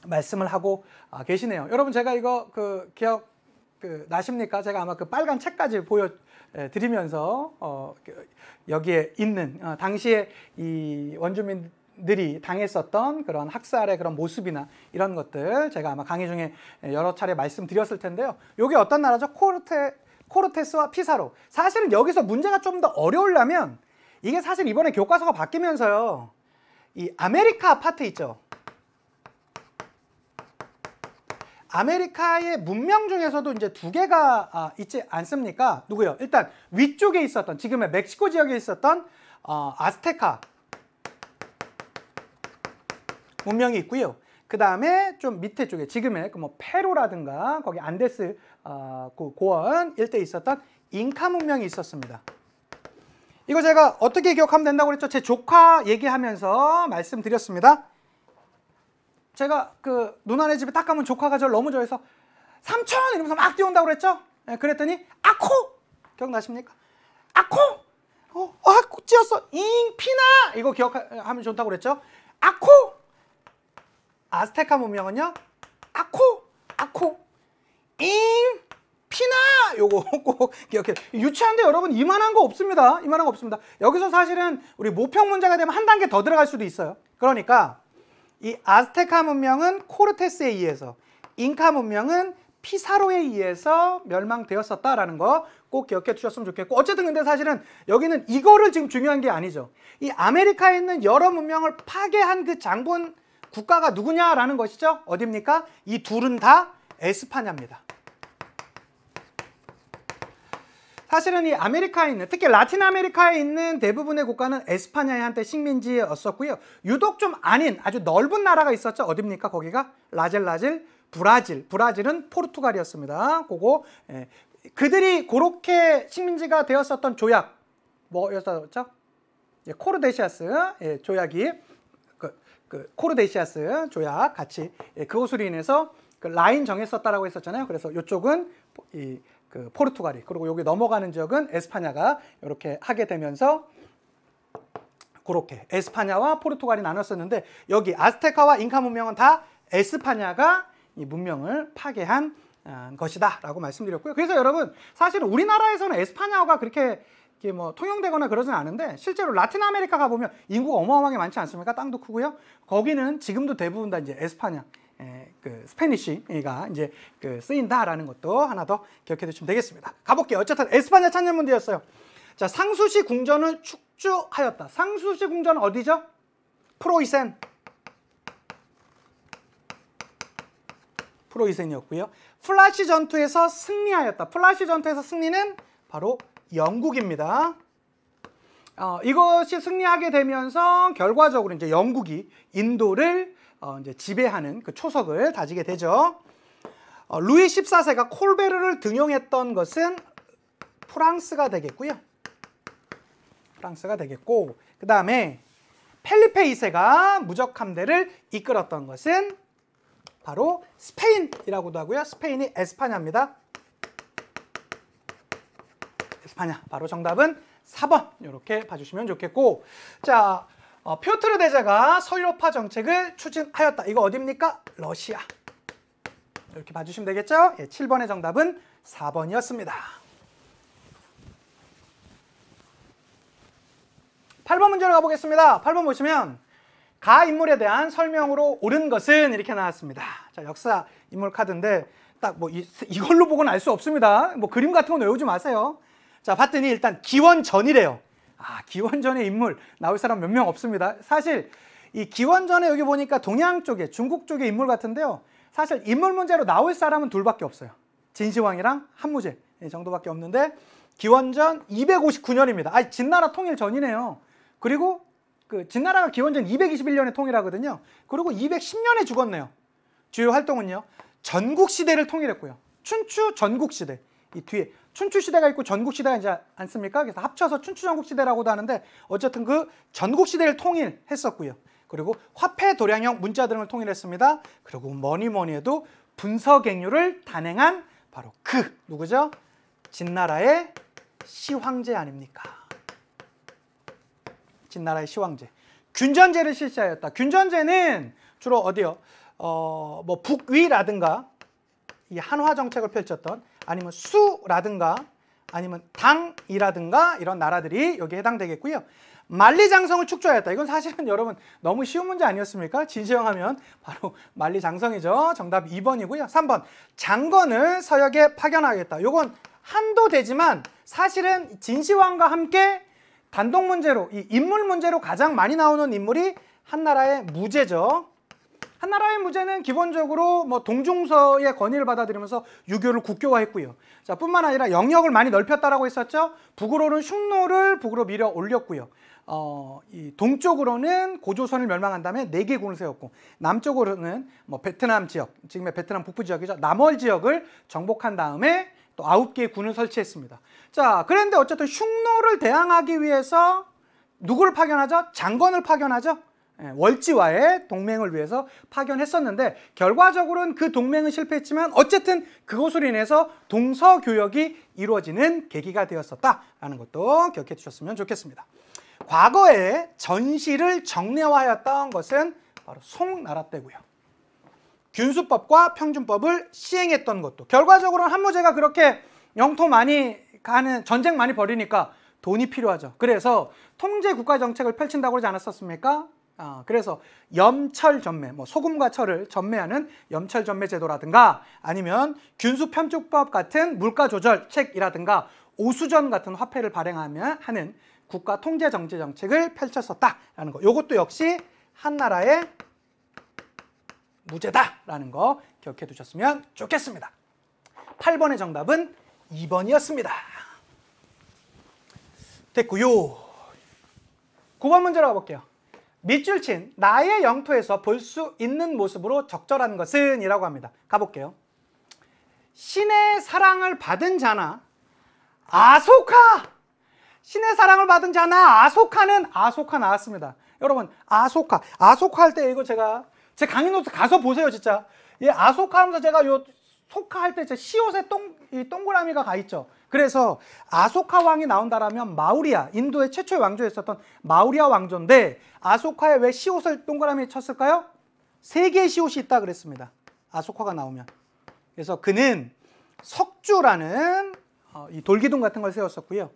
말씀을 하고 계시네요. 여러분, 제가 이거 기억 나십니까? 제가 아마 그 빨간 책까지 보여드리면서 여기에 있는 당시에 이 원주민들이 당했었던 그런 학살의 그런 모습이나 이런 것들 제가 아마 강의 중에 여러 차례 말씀드렸을 텐데요. 이게 어떤 나라죠? 코르테스와 피사로. 사실은 여기서 문제가 좀 더 어려우려면, 이게 사실 이번에 교과서가 바뀌면서요, 이 아메리카 아파트 있죠. 아메리카의 문명 중에서도 이제 두 개가 있지 않습니까? 누구요? 일단 위쪽에 있었던, 지금의 멕시코 지역에 있었던 아스테카 문명이 있고요. 그 다음에 좀 밑에 쪽에 지금의 페루라든가 거기 안데스 고원 일대에 있었던 잉카 문명이 있었습니다. 이거 제가 어떻게 기억하면 된다고 그랬죠? 제 조카 얘기하면서 말씀드렸습니다. 제가 그 누나네 집에 딱 가면 조카가 저를 너무 좋아해서 삼촌! 이러면서 막 뛰어온다고 그랬죠? 그랬더니 아코! 기억나십니까? 아코! 아코 찌었어! 잉! 피나! 이거 기억하면 좋다고 그랬죠? 아코! 아스테카 문명은요, 아코! 잉! 피나! 요거 꼭 기억해. 유치한데 여러분 이만한 거 없습니다. 여기서 사실은 우리 모평 문제가 되면 한 단계 더 들어갈 수도 있어요. 그러니까 이 아스테카 문명은 코르테스에 의해서, 잉카 문명은 피사로에 의해서 멸망되었었다라는 거 꼭 기억해 주셨으면 좋겠고, 어쨌든 근데 사실은 여기는 이거를 지금 중요한 게 아니죠. 이 아메리카에 있는 여러 문명을 파괴한 그 장군 국가가 누구냐라는 것이죠. 어디입니까? 이 둘은 다 에스파냐입니다. 사실은 이 아메리카에 있는, 특히 라틴 아메리카에 있는 대부분의 국가는 에스파냐의 한때 식민지였었고요. 유독 좀 아닌 아주 넓은 나라가 있었죠. 어디입니까? 거기가 라젤라질 브라질은 포르투갈이었습니다. 그거 그들이 그렇게 식민지가 되었었던 조약 뭐였었죠? 코르데시아스 조약이 코르데시아스 조약 같이 그것으로 인해서 그 라인 정했었다라고 했었잖아요. 그래서 이쪽은 그 포르투갈이 그리고 여기 넘어가는 지역은 에스파냐가 이렇게 하게 되면서 그렇게 에스파냐와 포르투갈이 나눴었는데 여기 아스테카와 잉카 문명은 다 에스파냐가 이 문명을 파괴한 것이다라고 말씀드렸고요. 그래서 여러분 사실은 우리나라에서는 에스파냐어가 그렇게 뭐 통용되거나 그러진 않은데 실제로 라틴 아메리카 가보면 인구가 어마어마하게 많지 않습니까? 땅도 크고요. 거기는 지금도 대부분 다 이제 에스파냐, 그 스페니쉬가 이제 그 쓰인다라는 것도 하나 더 기억해 두시면 되겠습니다. 가볼게요. 어쨌든 에스파냐 찾는 문제였어요. 자, 상수시 궁전을 축주하였다. 상수시 궁전은 어디죠? 프로이센이었고요. 플라시 전투에서 승리하였다. 플라시 전투에서 승리는 바로 영국입니다. 이것이 승리하게 되면서 결과적으로 이제 영국이 인도를 이제 지배하는 그 초석을 다지게 되죠. 루이 14세가 콜베르를 등용했던 것은 프랑스가 되겠고요. 프랑스가 되겠고, 그 다음에 펠리페 2세가 무적 함대를 이끌었던 것은 바로 스페인이라고도 하고요. 스페인이 에스파냐입니다. 에스파냐. 바로 정답은 4번 이렇게 봐주시면 좋겠고, 자, 표트르 대제가 서유럽화 정책을 추진하였다. 이거 어디입니까? 러시아. 이렇게 봐주시면 되겠죠? 7번의 정답은 4번이었습니다. 8번 문제로 가보겠습니다. 8번 보시면 가 인물에 대한 설명으로 옳은 것은 이렇게 나왔습니다. 자, 역사 인물 카드인데 딱 뭐 이걸로 보고는 알 수 없습니다. 뭐 그림 같은 건 외우지 마세요. 자, 봤더니 일단 기원전이래요. 기원전의 인물 나올 사람 몇 명 없습니다. 사실 이 기원전에 여기 보니까 동양 쪽에 중국 쪽의 인물 같은데요. 사실 인물 문제로 나올 사람은 둘밖에 없어요. 진시황이랑 한무제 정도밖에 없는데 기원전 259년입니다. 진나라 통일 전이네요. 그리고 그 진나라가 기원전 221년에 통일하거든요. 그리고 210년에 죽었네요. 주요 활동은요. 전국시대를 통일했고요. 춘추 전국시대. 이 뒤에 춘추시대가 있고 전국시대가 이제 않습니까? 그래서 합쳐서 춘추전국시대라고도 하는데 어쨌든 그 전국시대를 통일했었고요. 그리고 화폐 도량형 문자 등을 통일했습니다. 그리고 뭐니 해도 분서갱유를 단행한 바로 그 누구죠? 진나라의 시황제 아닙니까? 진나라의 시황제. 균전제를 실시하였다. 균전제는 주로 어디요? 뭐 북위라든가 이 한화 정책을 펼쳤던 아니면 수라든가 아니면 당이라든가 이런 나라들이 여기에 해당되겠고요. 만리장성을 축조하였다. 이건 사실은 여러분 너무 쉬운 문제 아니었습니까? 진시황 하면 바로 만리장성이죠. 정답 2번이고요. 3번 장건을 서역에 파견하겠다. 이건 한도 되지만 사실은 진시황과 함께 단독 문제로 이 인물 문제로 가장 많이 나오는 인물이 한나라의 무제죠. 한나라의 무제는 기본적으로 뭐 동중서의 건의를 받아들이면서 유교를 국교화했고요. 자, 뿐만 아니라 영역을 많이 넓혔다라고 했었죠. 북으로는 흉노를 북으로 밀어 올렸고요. 이 동쪽으로는 고조선을 멸망한 다음에 4개 군을 세웠고 남쪽으로는 뭐 베트남 지역, 지금의 베트남 북부 지역이죠. 남월 지역을 정복한 다음에 또 9개의 군을 설치했습니다. 자, 그런데 어쨌든 흉노를 대항하기 위해서 누구를 파견하죠? 장건을 파견하죠. 월지와의 동맹을 위해서 파견했었는데 결과적으로는 그 동맹은 실패했지만 어쨌든 그것으로 인해서 동서교역이 이루어지는 계기가 되었었다라는 것도 기억해 주셨으면 좋겠습니다. 과거에 전시를 정례화하였던 것은 바로 송나라 때고요. 균수법과 평준법을 시행했던 것도 결과적으로는 한무제가 그렇게 영토 많이 가는 전쟁 많이 벌이니까 돈이 필요하죠. 그래서 통제 국가 정책을 펼친다고 그러지 않았었습니까? 그래서 염철전매, 뭐 소금과 철을 전매하는 염철전매 제도라든가 아니면 균수편축법 같은 물가조절책이라든가 오수전 같은 화폐를 발행하며 하는 국가 통제 정치 정책을 펼쳤었다라는 거. 이것도 역시 한나라의 무제다라는 거 기억해 두셨으면 좋겠습니다. 8번의 정답은 2번이었습니다. 됐고요. 9번 문제로 가볼게요. 밑줄 친 나의 영토에서 볼 수 있는 모습으로 적절한 것은 이라고 합니다. 가볼게요. 신의 사랑을 받은 자나 아소카! 신의 사랑을 받은 자나 아소카는 아소카 나왔습니다. 여러분 아소카 할 때 이거 제가 제 강의 노트 가서 보세요. 진짜 예, 아소카 하면서 제가 요 소카 할 때 제 시옷에 동그라미가 가 있죠. 그래서 아소카 왕이 나온다라면 마우리아, 인도의 최초의 왕조였었던 마우리아 왕조인데 아소카에 왜 시옷을 동그라미 쳤을까요? 세 개의 시옷이 있다 그랬습니다. 아소카가 나오면. 그래서 그는 석주라는 이 돌기둥 같은 걸 세웠었고요.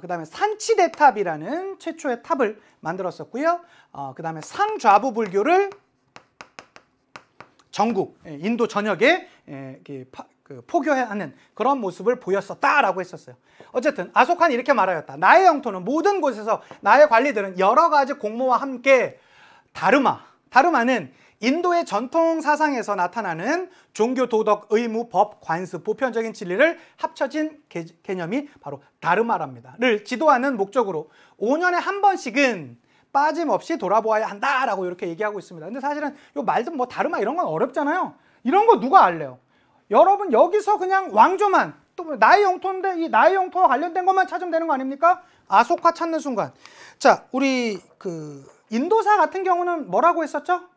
그 다음에 산치대탑이라는 최초의 탑을 만들었었고요. 그 다음에 상좌부 불교를 전국, 인도 전역에 포교하는 그런 모습을 보였었다라고 했었어요. 어쨌든 아소카는 이렇게 말하였다. 나의 영토는 모든 곳에서 나의 관리들은 여러 가지 공모와 함께 다르마는 인도의 전통 사상에서 나타나는 종교, 도덕, 의무, 법, 관습, 보편적인 진리를 합쳐진 개념이 바로 다르마랍니다.를 지도하는 목적으로 5년에 한 번씩은 빠짐없이 돌아보아야 한다라고 이렇게 얘기하고 있습니다. 근데 사실은 요 말든 뭐 다르마 이런 건 어렵잖아요. 이런 거 누가 알래요? 여러분 여기서 그냥 왕조만 또 나의 영토인데 이 나의 영토와 관련된 것만 찾으면 되는 거 아닙니까? 아소카 찾는 순간. 자, 우리 그 인도사 같은 경우는 뭐라고 했었죠?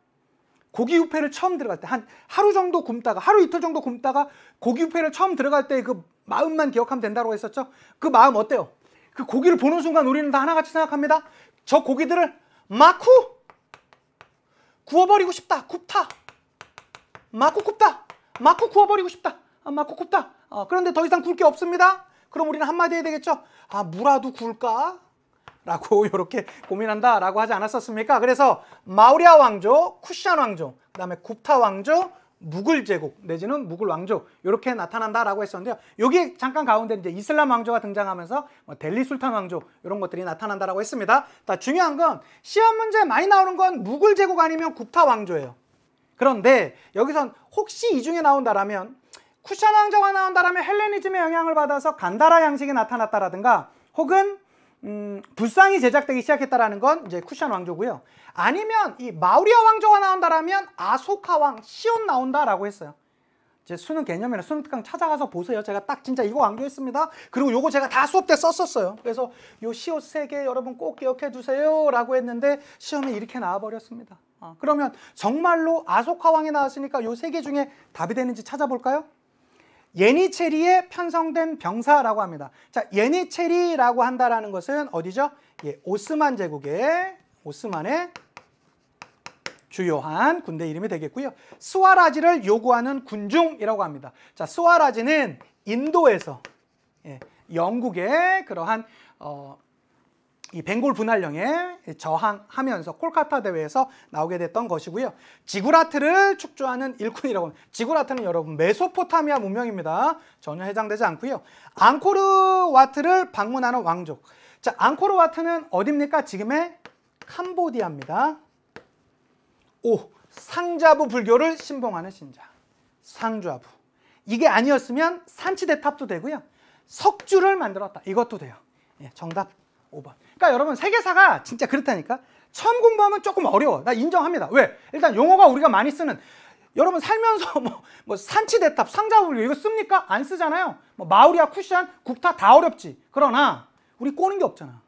고기 유폐를 처음 들어갈 때 한 하루 정도 굶다가 하루 이틀 정도 굶다가 고기 유폐를 처음 들어갈 때 그 마음만 기억하면 된다고 했었죠? 그 마음 어때요? 그 고기를 보는 순간 우리는 다 하나같이 생각합니다. 저 고기들을 마쿠 구워버리고 싶다. 굽다. 마쿠 굽다. 마쿠 구워버리고 싶다. 마쿠 굽다. 그런데 더 이상 굴 게 없습니다. 그럼 우리는 한마디 해야 되겠죠. 무라도 굴까? 라고 이렇게 고민한다 라고 하지 않았었습니까? 그래서 마우리아 왕조, 쿠샨 왕조, 그 다음에 굽타 왕조, 무굴 제국 내지는 무굴 왕조 이렇게 나타난다라고 했었는데요. 여기 잠깐 가운데 이제 이슬람 왕조가 등장하면서 델리 술탄 왕조 이런 것들이 나타난다라고 했습니다. 중요한 건 시험 문제에 많이 나오는 건 무굴 제국 아니면 굽타 왕조예요. 그런데 여기선 혹시 이 중에 나온다라면 쿠샨 왕조가 나온다라면 헬레니즘의 영향을 받아서 간다라 양식이 나타났다라든가 혹은 불상이 제작되기 시작했다라는 건 이제 쿠샨 왕조고요. 아니면 이 마우리아 왕조가 나온다라면 아소카 왕 시온 나온다라고 했어요. 이제 수능 개념이나 수능 특강 찾아가서 보세요. 제가 딱 진짜 이거 완교했습니다. 그리고 요거 제가 다 수업 때 썼었어요. 그래서 요 시옷 3개 여러분 꼭 기억해 두세요라고 했는데 시험에 이렇게 나와버렸습니다. 그러면 정말로 아소카 왕이 나왔으니까 요 3개 중에 답이 되는지 찾아볼까요? 예니체리에 편성된 병사라고 합니다. 자, 예니체리라고 한다라는 것은 어디죠? 예, 오스만 제국의 오스만의 주요한 군대 이름이 되겠고요. 스와라지를 요구하는 군중이라고 합니다. 자, 스와라지는 인도에서 영국의 그러한 이 벵골 분할령에 저항하면서 콜카타 대회에서 나오게 됐던 것이고요. 지구라트를 축조하는 일꾼이라고 합니다. 지구라트는 여러분 메소포타미아 문명입니다. 전혀 해당되지 않고요. 앙코르와트를 방문하는 왕족. 자, 앙코르와트는 어디입니까? 지금의 캄보디아입니다. 상좌부 불교를 신봉하는 신자. 상좌부. 이게 아니었으면 산치대탑도 되고요. 석주를 만들었다. 이것도 돼요. 예, 정답 5번. 그러니까 여러분 세계사가 진짜 그렇다니까. 처음 공부하면 조금 어려워. 나 인정합니다. 왜? 일단 용어가 우리가 많이 쓰는 여러분 살면서 뭐 산치대탑, 상좌부 이거 씁니까? 안 쓰잖아요. 뭐 마우리아, 쿠샨, 굽타 다 어렵지. 그러나 우리 꼬는 게 없잖아.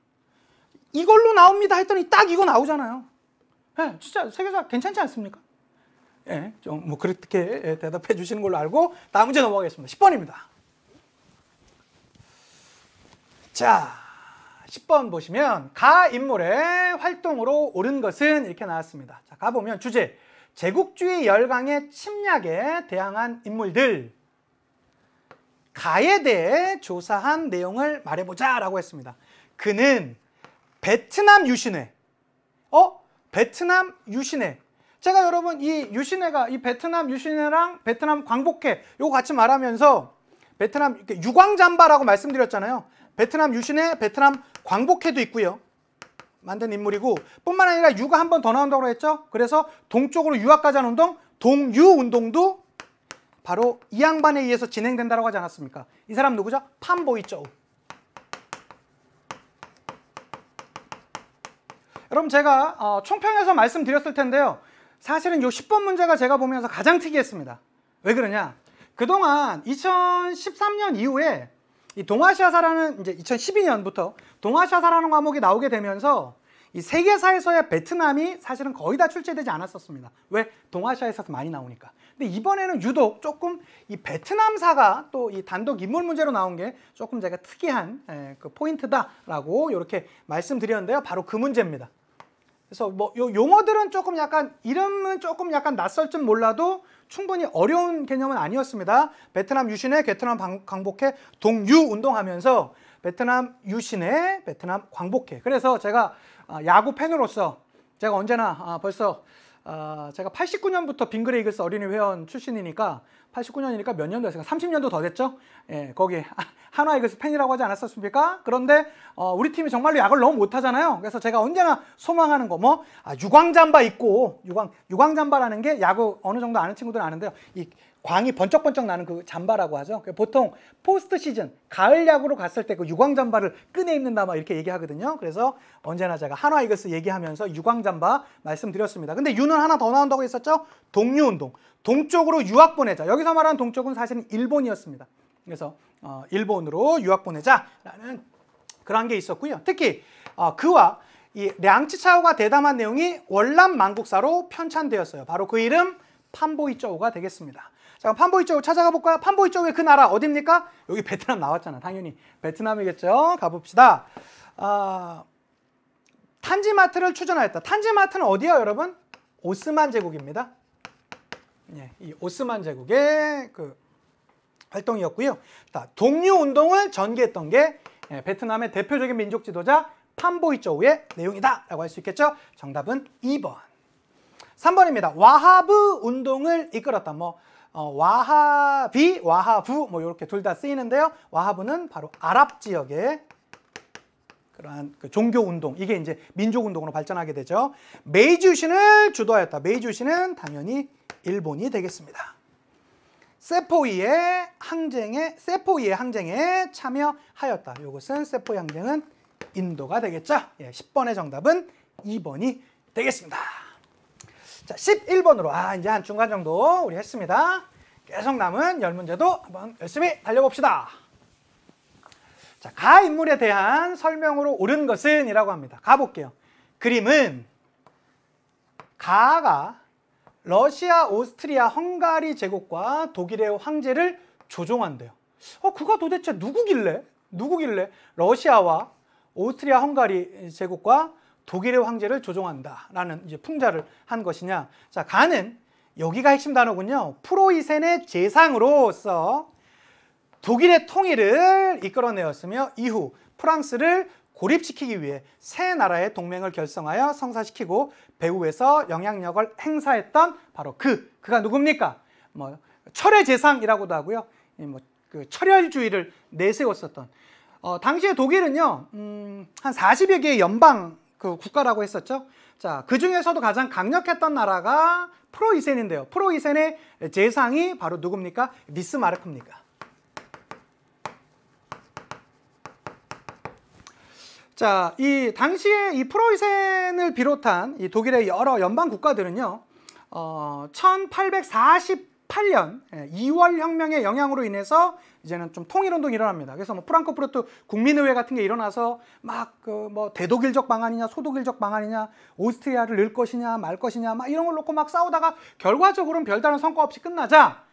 이걸로 나옵니다 했더니 딱 이거 나오잖아요. 예, 진짜 세계사 괜찮지 않습니까? 예, 좀 뭐 그렇게 대답해 주시는 걸로 알고 다음 문제 넘어가겠습니다. 10번입니다. 자, 10번 보시면 가 인물의 활동으로 옳은 것은 이렇게 나왔습니다. 자, 가보면 주제 제국주의 열강의 침략에 대항한 인물들 가에 대해 조사한 내용을 말해보자 라고 했습니다. 그는 베트남 유신회 베트남 유신회 제가 여러분 이 유신회가 이 베트남 유신회랑 베트남 광복회 요거 같이 말하면서 베트남 유광잠바라고 말씀드렸잖아요. 베트남 유신회, 베트남 광복회도 있고요. 만든 인물이고 뿐만 아니라 유가 한 번 더 나온다고 했죠. 그래서 동쪽으로 유학 가자는 운동, 동유 운동도 바로 이 양반에 의해서 진행된다고 하지 않았습니까? 이 사람 누구죠? 판보이쩌우. 그럼 제가 총평해서 말씀드렸을 텐데요. 사실은 이 10번 문제가 제가 보면서 가장 특이했습니다. 왜 그러냐? 그동안 2013년 이후에 이 동아시아사라는 이제 2012년부터 동아시아사라는 과목이 나오게 되면서 이 세계사에서의 베트남이 사실은 거의 다 출제되지 않았었습니다. 왜? 동아시아에서 많이 나오니까. 근데 이번에는 유독 조금 이 베트남사가 또 이 단독 인물 문제로 나온 게 조금 제가 특이한 그 포인트다라고 이렇게 말씀드렸는데요. 바로 그 문제입니다. 그래서 뭐 요 용어들은 조금 약간 이름은 조금 약간 낯설 줄 몰라도 충분히 어려운 개념은 아니었습니다. 베트남 유신의 베트남 광복회 동유 운동하면서 베트남 유신의 베트남 광복회. 그래서 제가 야구 팬으로서 제가 언제나 벌써 제가 89년부터 빙그레 이글스 어린이 회원 출신이니까 89년이니까 몇 년도 했어요? 30년도 더 됐죠? 예, 거기 한화 이글스 팬이라고 하지 않았었습니까? 그런데 우리 팀이 정말로 야구를 너무 못하잖아요. 그래서 제가 언제나 소망하는 거 유광잠바 입고 유광잠바라는 게 야구 어느 정도 아는 친구들은 아는데요. 이 광이 번쩍번쩍 나는 그 잠바라고 하죠. 보통 포스트 시즌 가을 야구로 갔을 때 그 유광 잠바를 끄내 입는다 막 이렇게 얘기하거든요. 그래서 언제나 제가 한화 이글스 얘기하면서 유광 잠바 말씀드렸습니다. 근데 유는 하나 더 나온다고 했었죠. 동유 운동. 동쪽으로 유학 보내자. 여기서 말하는 동쪽은 사실은 일본이었습니다. 그래서 일본으로 유학 보내자라는 그런 게 있었고요. 특히 그와 이 량치차오가 대담한 내용이 월남 망국사로 편찬되었어요. 바로 그 이름 판보이쩌우가 되겠습니다. 자, 판보이쩌우 찾아가 볼까요? 판보이쩌우의 그 나라 어딥니까? 여기 베트남 나왔잖아. 당연히 베트남이겠죠. 가봅시다. 탄지마트를 추진하였다. 탄지마트는 어디야, 여러분? 오스만 제국입니다. 예, 이 오스만 제국의 그 활동이었고요. 동유 운동을 전개했던 게 베트남의 대표적인 민족 지도자 판보이쩌우의 내용이다라고 할 수 있겠죠. 정답은 2번. 3번입니다. 와하브 운동을 이끌었다. 와하비, 와하부 이렇게 둘 다 쓰이는데요. 와하브는 바로 아랍 지역의 그러한 그 종교 운동, 이게 이제 민족 운동으로 발전하게 되죠. 메이지 유신을 주도하였다. 메이지 유신은 당연히 일본이 되겠습니다. 세포이의 항쟁에 참여하였다. 이것은 세포이 항쟁은 인도가 되겠죠. 10번의 정답은 2번이 되겠습니다. 자, 11번으로 이제 한 중간 정도 우리 했습니다. 계속 남은 10문제도 한번 열심히 달려봅시다. 자, 가 인물에 대한 설명으로 옳은 것은 이라고 합니다. 가볼게요. 그림은 가가 러시아, 오스트리아, 헝가리 제국과 독일의 황제를 조종한대요. 그가 도대체 누구길래 러시아와 오스트리아, 헝가리 제국과 독일의 황제를 조종한다라는 이제 풍자를 한 것이냐. 자, 가는 여기가 핵심 단어군요. 프로이센의 재상으로서 독일의 통일을 이끌어내었으며 이후 프랑스를 고립시키기 위해 세 나라의 동맹을 결성하여 성사시키고 배후에서 영향력을 행사했던 바로 그가 누굽니까? 철의 재상이라고도 하고요. 그 철혈주의를 내세웠었던. 당시에 독일은요, 한 40여 개의 연방 그 국가라고 했었죠. 자, 그 중에서도 가장 강력했던 나라가 프로이센인데요. 프로이센의 재상이 바로 누굽니까? 비스마르크입니다. 자, 이 당시에 이 프로이센을 비롯한 이 독일의 여러 연방 국가들은요, 1848년 2월 혁명의 영향으로 인해서 이제는 좀 통일운동이 일어납니다. 그래서 프랑크푸르트 국민의회 같은 게 일어나서 막 대독일적 방안이냐 소독일적 방안이냐 오스트리아를 넣을 것이냐 말 것이냐 막 이런 걸 놓고 막 싸우다가 결과적으로는 별다른 성과 없이 끝나자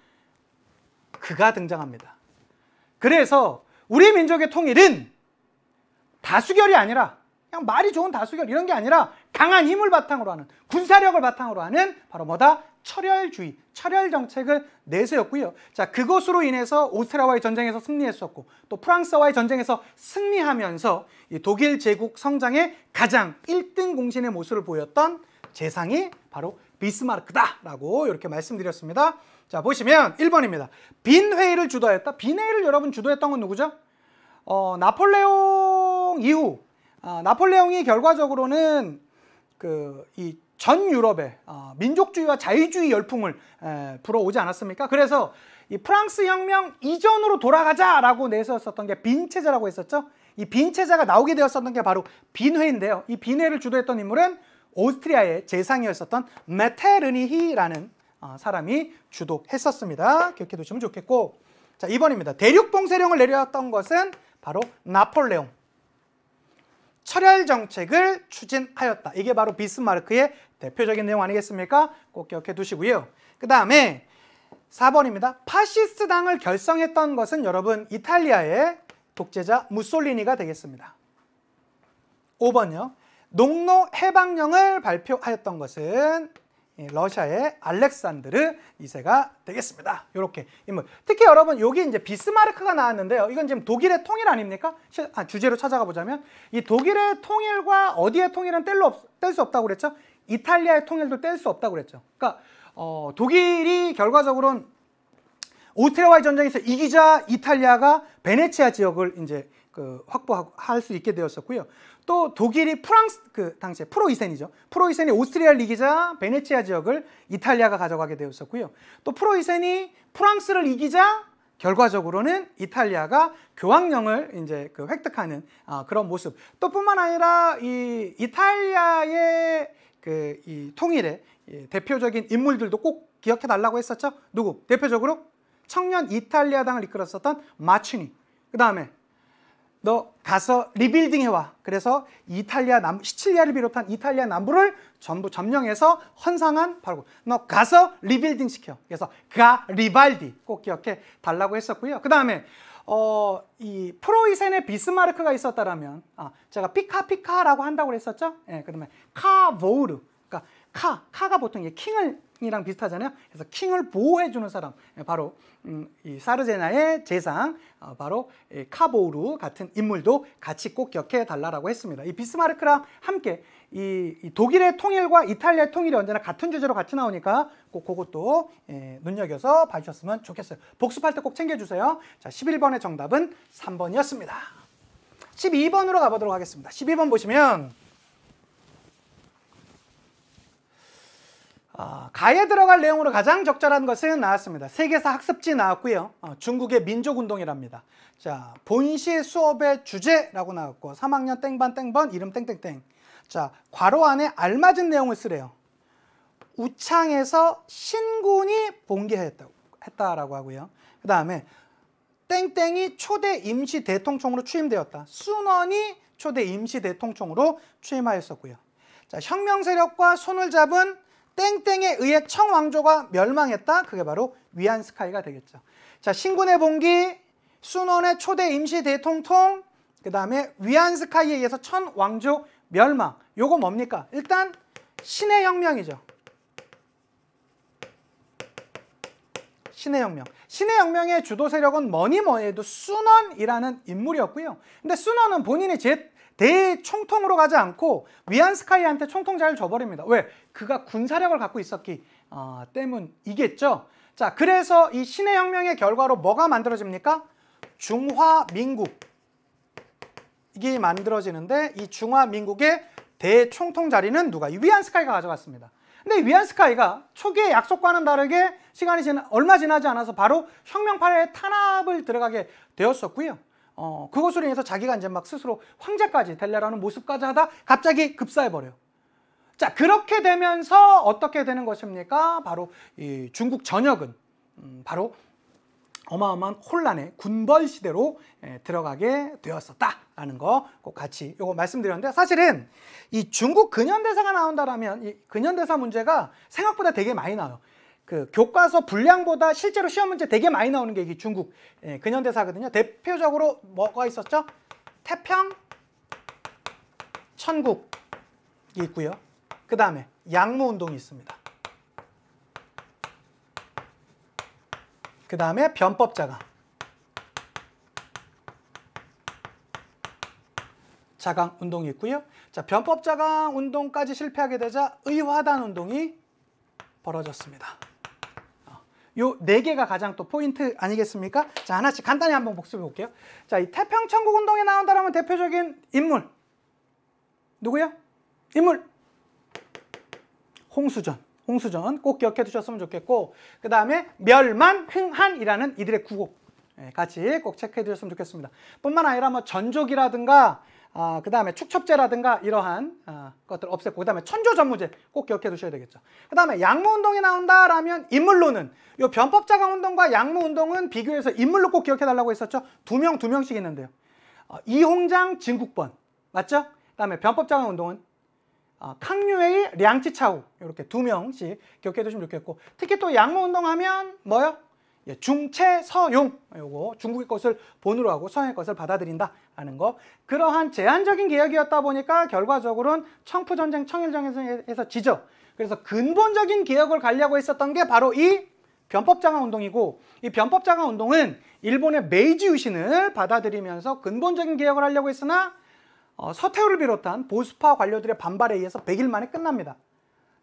그가 등장합니다. 그래서 우리 민족의 통일은 다수결이 아니라 그냥 말이 좋은 다수결 이런 게 아니라 강한 힘을 바탕으로 하는 군사력을 바탕으로 하는 바로 철혈주의, 철혈 정책을 내세웠고요. 자, 그것으로 인해서 오스트리아와의 전쟁에서 승리했었고 또 프랑스와의 전쟁에서 승리하면서 이 독일 제국 성장의 가장 1등 공신의 모습을 보였던 재상이 바로 비스마르크다라고 이렇게 말씀드렸습니다. 자, 보시면 1번입니다. 빈 회의를 주도했다. 빈 회의를 여러분 주도했던 건 누구죠? 나폴레옹 이후 나폴레옹이 결과적으로는 이 전 유럽에 민족주의와 자유주의 열풍을 불어오지 않았습니까? 그래서 이 프랑스 혁명 이전으로 돌아가자라고 내세웠었던 게 빈 체제라고 했었죠. 이 빈체제가 나오게 되었었던 게 바로 빈회인데요. 이 빈회를 주도했던 인물은 오스트리아의 재상이었었던 메테르니히라는 사람이 주도했었습니다. 기억해 두시면 좋겠고, 자, 2번입니다. 대륙봉쇄령을 내렸던 것은 바로 나폴레옹. 철혈 정책을 추진하였다. 이게 바로 비스마르크의 대표적인 내용 아니겠습니까? 꼭 기억해 두시고요. 그 다음에 4번입니다. 파시스트당을 결성했던 것은 여러분 이탈리아의 독재자 무솔리니가 되겠습니다. 5번요. 농노 해방령을 발표하였던 것은 러시아의 알렉산드르 2세가 되겠습니다. 이렇게 인물. 특히 여러분 여기 이제 비스마르크가 나왔는데요. 이건 지금 독일의 통일 아닙니까? 주제로 찾아가 보자면 이 독일의 통일과 어디의 통일은 뗄 수 없다고 그랬죠? 이탈리아의 통일도 뗄 수 없다고 그랬죠. 그러니까 독일이 결과적으로는 오스트리아와의 전쟁에서 이기자 이탈리아가 베네치아 지역을 이제 확보할 수 있게 되었었고요. 또 독일이 당시에 프로이센이죠. 프로이센이 오스트리아를 이기자 베네치아 지역을 이탈리아가 가져가게 되었었고요. 또 프로이센이 프랑스를 이기자 결과적으로는 이탈리아가 교황령을 이제 획득하는 그런 모습. 또 뿐만 아니라 이 이탈리아의 이 통일의 대표적인 인물들도 꼭 기억해 달라고 했었죠. 누구? 대표적으로 청년 이탈리아당을 이끌었었던 마치니. 그 다음에 너 가서 리빌딩 해와. 그래서 시칠리아를 비롯한 이탈리아 남부를 전부 점령해서 헌상한 바로 너 가서 리빌딩 시켜. 그래서 가리발디 꼭 기억해 달라고 했었고요. 그 다음에 이 프로이센의 비스마르크가 있었다라면 제가 피카라고 한다고 했었죠. 예, 그다음에 카보우르. 그러니까 카가 보통 킹이랑 비슷하잖아요. 그래서 킹을 보호해주는 사람, 바로 이 사르제나의 재상, 바로 카보우르 같은 인물도 같이 꼭 기억해 달라고 했습니다. 이 비스마르크랑 함께 이 독일의 통일과 이탈리아의 통일이 언제나 같은 주제로 같이 나오니까 꼭 그것도 눈여겨서 봐주셨으면 좋겠어요. 복습할 때 꼭 챙겨주세요. 자, 11번의 정답은 3번이었습니다. 12번으로 가보도록 하겠습니다. 12번 보시면 가에 들어갈 내용으로 가장 적절한 것은 나왔습니다. 세계사 학습지 나왔고요. 중국의 민족운동이랍니다. 자, 본시 수업의 주제라고 나왔고 3학년 땡반 땡번 이름 땡땡땡. 자, 괄호 안에 알맞은 내용을 쓰래요. 우창에서 신군이 봉기했다라고 하고요. 그 다음에 땡땡이 초대 임시 대통총으로 취임되었다. 순원이 초대 임시 대통총으로 취임하였었고요. 자, 혁명 세력과 손을 잡은 땡땡에 의해 청왕조가 멸망했다. 그게 바로 위안스카이가 되겠죠. 자, 신군의 봉기, 순원의 초대 임시 대통총, 그 다음에 위안스카이에 의해서 청왕조 멸망. 요거 뭡니까? 일단 신의 혁명이죠. 신의 혁명. 신의 혁명의 주도 세력은 뭐니 해도 순원이라는 인물이었고요. 근데 순원은 본인이 대총통으로 가지 않고 위안스카이한테 총통자를 줘버립니다. 왜? 그가 군사력을 갖고 있었기 때문이겠죠. 자, 그래서 이 신의 혁명의 결과로 뭐가 만들어집니까? 중화민국. 이게 만들어지는데 이 중화민국의 대총통 자리는 누가? 이 위안스카이가 가져갔습니다. 근데 이 위안스카이가 초기의 약속과는 다르게 시간이 얼마 지나지 않아서 바로 혁명파의 탄압을 들어가게 되었었고요. 그것으로 인해서 자기가 이제 막 스스로 황제까지 되려라는 모습까지 하다 갑자기 급사해버려요. 자, 그렇게 되면서 어떻게 되는 것입니까? 바로 이 중국 전역은 바로 어마어마한 혼란의 군벌 시대로 들어가게 되었었다라는 거 꼭 같이 요거 말씀드렸는데, 사실은 이 중국 근현대사가 나온다라면 이 근현대사 문제가 생각보다 되게 많이 나와요. 그 교과서 분량보다 실제로 시험 문제 되게 많이 나오는 게 이게 중국 근현대사거든요. 대표적으로 뭐가 있었죠? 태평, 천국이 있고요. 그 다음에 양무운동이 있습니다. 그 다음에 변법자강, 자강운동이 있고요. 자, 변법자강 운동까지 실패하게 되자 의화단 운동이 벌어졌습니다. 요 네 개가 가장 또 포인트 아니겠습니까? 자, 하나씩 간단히 한번 복습해 볼게요. 자, 이 태평천국 운동에 나온다라면 대표적인 인물 누구요? 인물 홍수전 꼭 기억해 두셨으면 좋겠고, 그 다음에 멸만, 흥한이라는 이들의 구곡, 같이 꼭 체크해 주셨으면 좋겠습니다. 뿐만 아니라 뭐 전족이라든가 그 다음에 축첩제라든가 이러한 것들 없앴고, 그 다음에 천조전무제 꼭 기억해 두셔야 되겠죠. 그 다음에 양무운동이 나온다라면 인물로는 요 변법자강운동과 양무운동은 비교해서 인물로 꼭 기억해 달라고 했었죠. 두 명씩 있는데요. 이홍장, 진국번 맞죠? 그 다음에 변법자강운동은 캉유웨이, 량치차우 이렇게 두 명씩 기억해 두시면 좋겠고, 특히 또 양무운동 하면 뭐요? 중채, 서용, 요거 중국의 것을 본으로 하고 서양의 것을 받아들인다라는 거. 그러한 제한적인 개혁이었다 보니까 결과적으로는 청푸전쟁, 청일전쟁에서 지죠. 그래서 근본적인 개혁을 가려고 했었던 게 바로 이 변법자강운동이고, 이 변법자강운동은 일본의 메이지 유신을 받아들이면서 근본적인 개혁을 하려고 했으나 서태후를 비롯한 보수파 관료들의 반발에 의해서 100일 만에 끝납니다.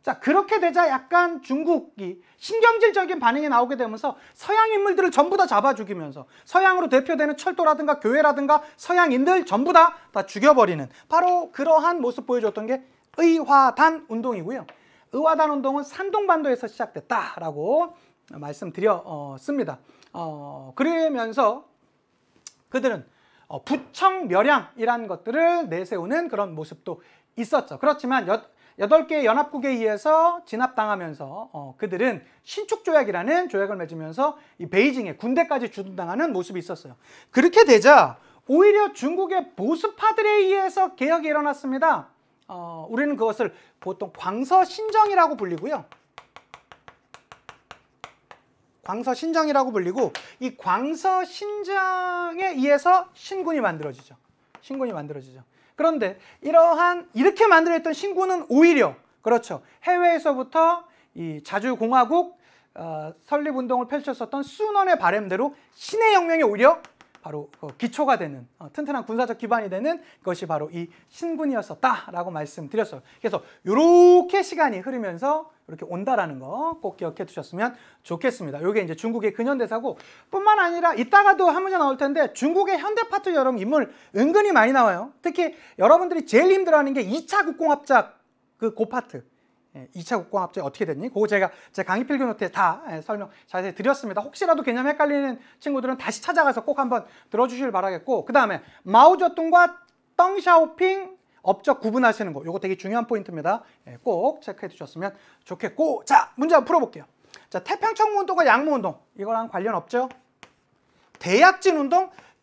자, 그렇게 되자 약간 중국이 신경질적인 반응이 나오게 되면서 서양 인물들을 전부 다 잡아 죽이면서 서양으로 대표되는 철도라든가 교회라든가 서양인들 전부 다 죽여버리는 바로 그러한 모습 보여줬던 게 의화단 운동이고요. 의화단 운동은 산동반도에서 시작됐다라고 말씀드렸습니다. 그러면서 그들은 부청멸양이라는 것들을 내세우는 그런 모습도 있었죠. 그렇지만 8개의 연합국에 의해서 진압당하면서 그들은 신축조약이라는 조약을 맺으면서 이 베이징에 군대까지 주둔당하는 모습이 있었어요. 그렇게 되자 오히려 중국의 보수파들에 의해서 개혁이 일어났습니다. 우리는 그것을 보통 광서신정이라고 불리고요. 광서신정이라고 불리고, 이 광서신정에 의해서 신군이 만들어지죠. 신군이 만들어지죠. 그런데 이렇게 만들어졌던 신군은 오히려 그렇죠. 해외에서부터 이 자주공화국 설립운동을 펼쳤었던 순원의 바램대로 신의 혁명이 오히려 바로 기초가 되는 튼튼한 군사적 기반이 되는 것이 바로 이 신군이었었다라고 말씀드렸어요. 그래서 이렇게 시간이 흐르면서 이렇게 온다라는 거 꼭 기억해 두셨으면 좋겠습니다. 이게 이제 중국의 근현대사고, 뿐만 아니라 이따가도 한 문제 나올 텐데 중국의 현대파트 여러분 인물 은근히 많이 나와요. 특히 여러분들이 제일 힘들어하는 게 2차 국공합작 그 파트. 2차 국공합작이 어떻게 됐니? 그거 제가 제 강의 필기 노트에 다 설명 자세히 드렸습니다. 혹시라도 개념 헷갈리는 친구들은 다시 찾아가서 꼭 한번 들어주시길 바라겠고, 그 다음에 마오쩌둥과 덩샤오핑 업적 구분하시는 거, 이거 되게 중요한 포인트입니다. 꼭 체크해 두셨으면 좋겠고, 자, 문제 한번 풀어볼게요. 자, 태평천군운동과 양무운동, 이거랑 관련 없죠?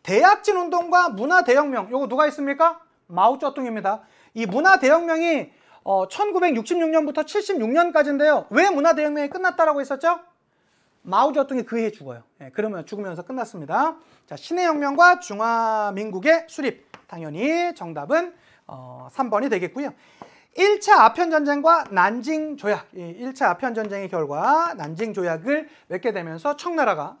대약진운동과 문화대혁명, 이거 누가 있습니까? 마오쩌둥입니다. 이 문화대혁명이 1966년부터 76년까지인데요. 왜 문화대혁명이 끝났다라고 했었죠? 마오쩌둥이 그 해에 죽어요. 그러면 죽으면서 끝났습니다. 자, 신의 혁명과 중화민국의 수립, 당연히 정답은 3번이 되겠고요. 1차 아편전쟁과 난징조약, 1차 아편전쟁의 결과 난징조약을 맺게 되면서 청나라가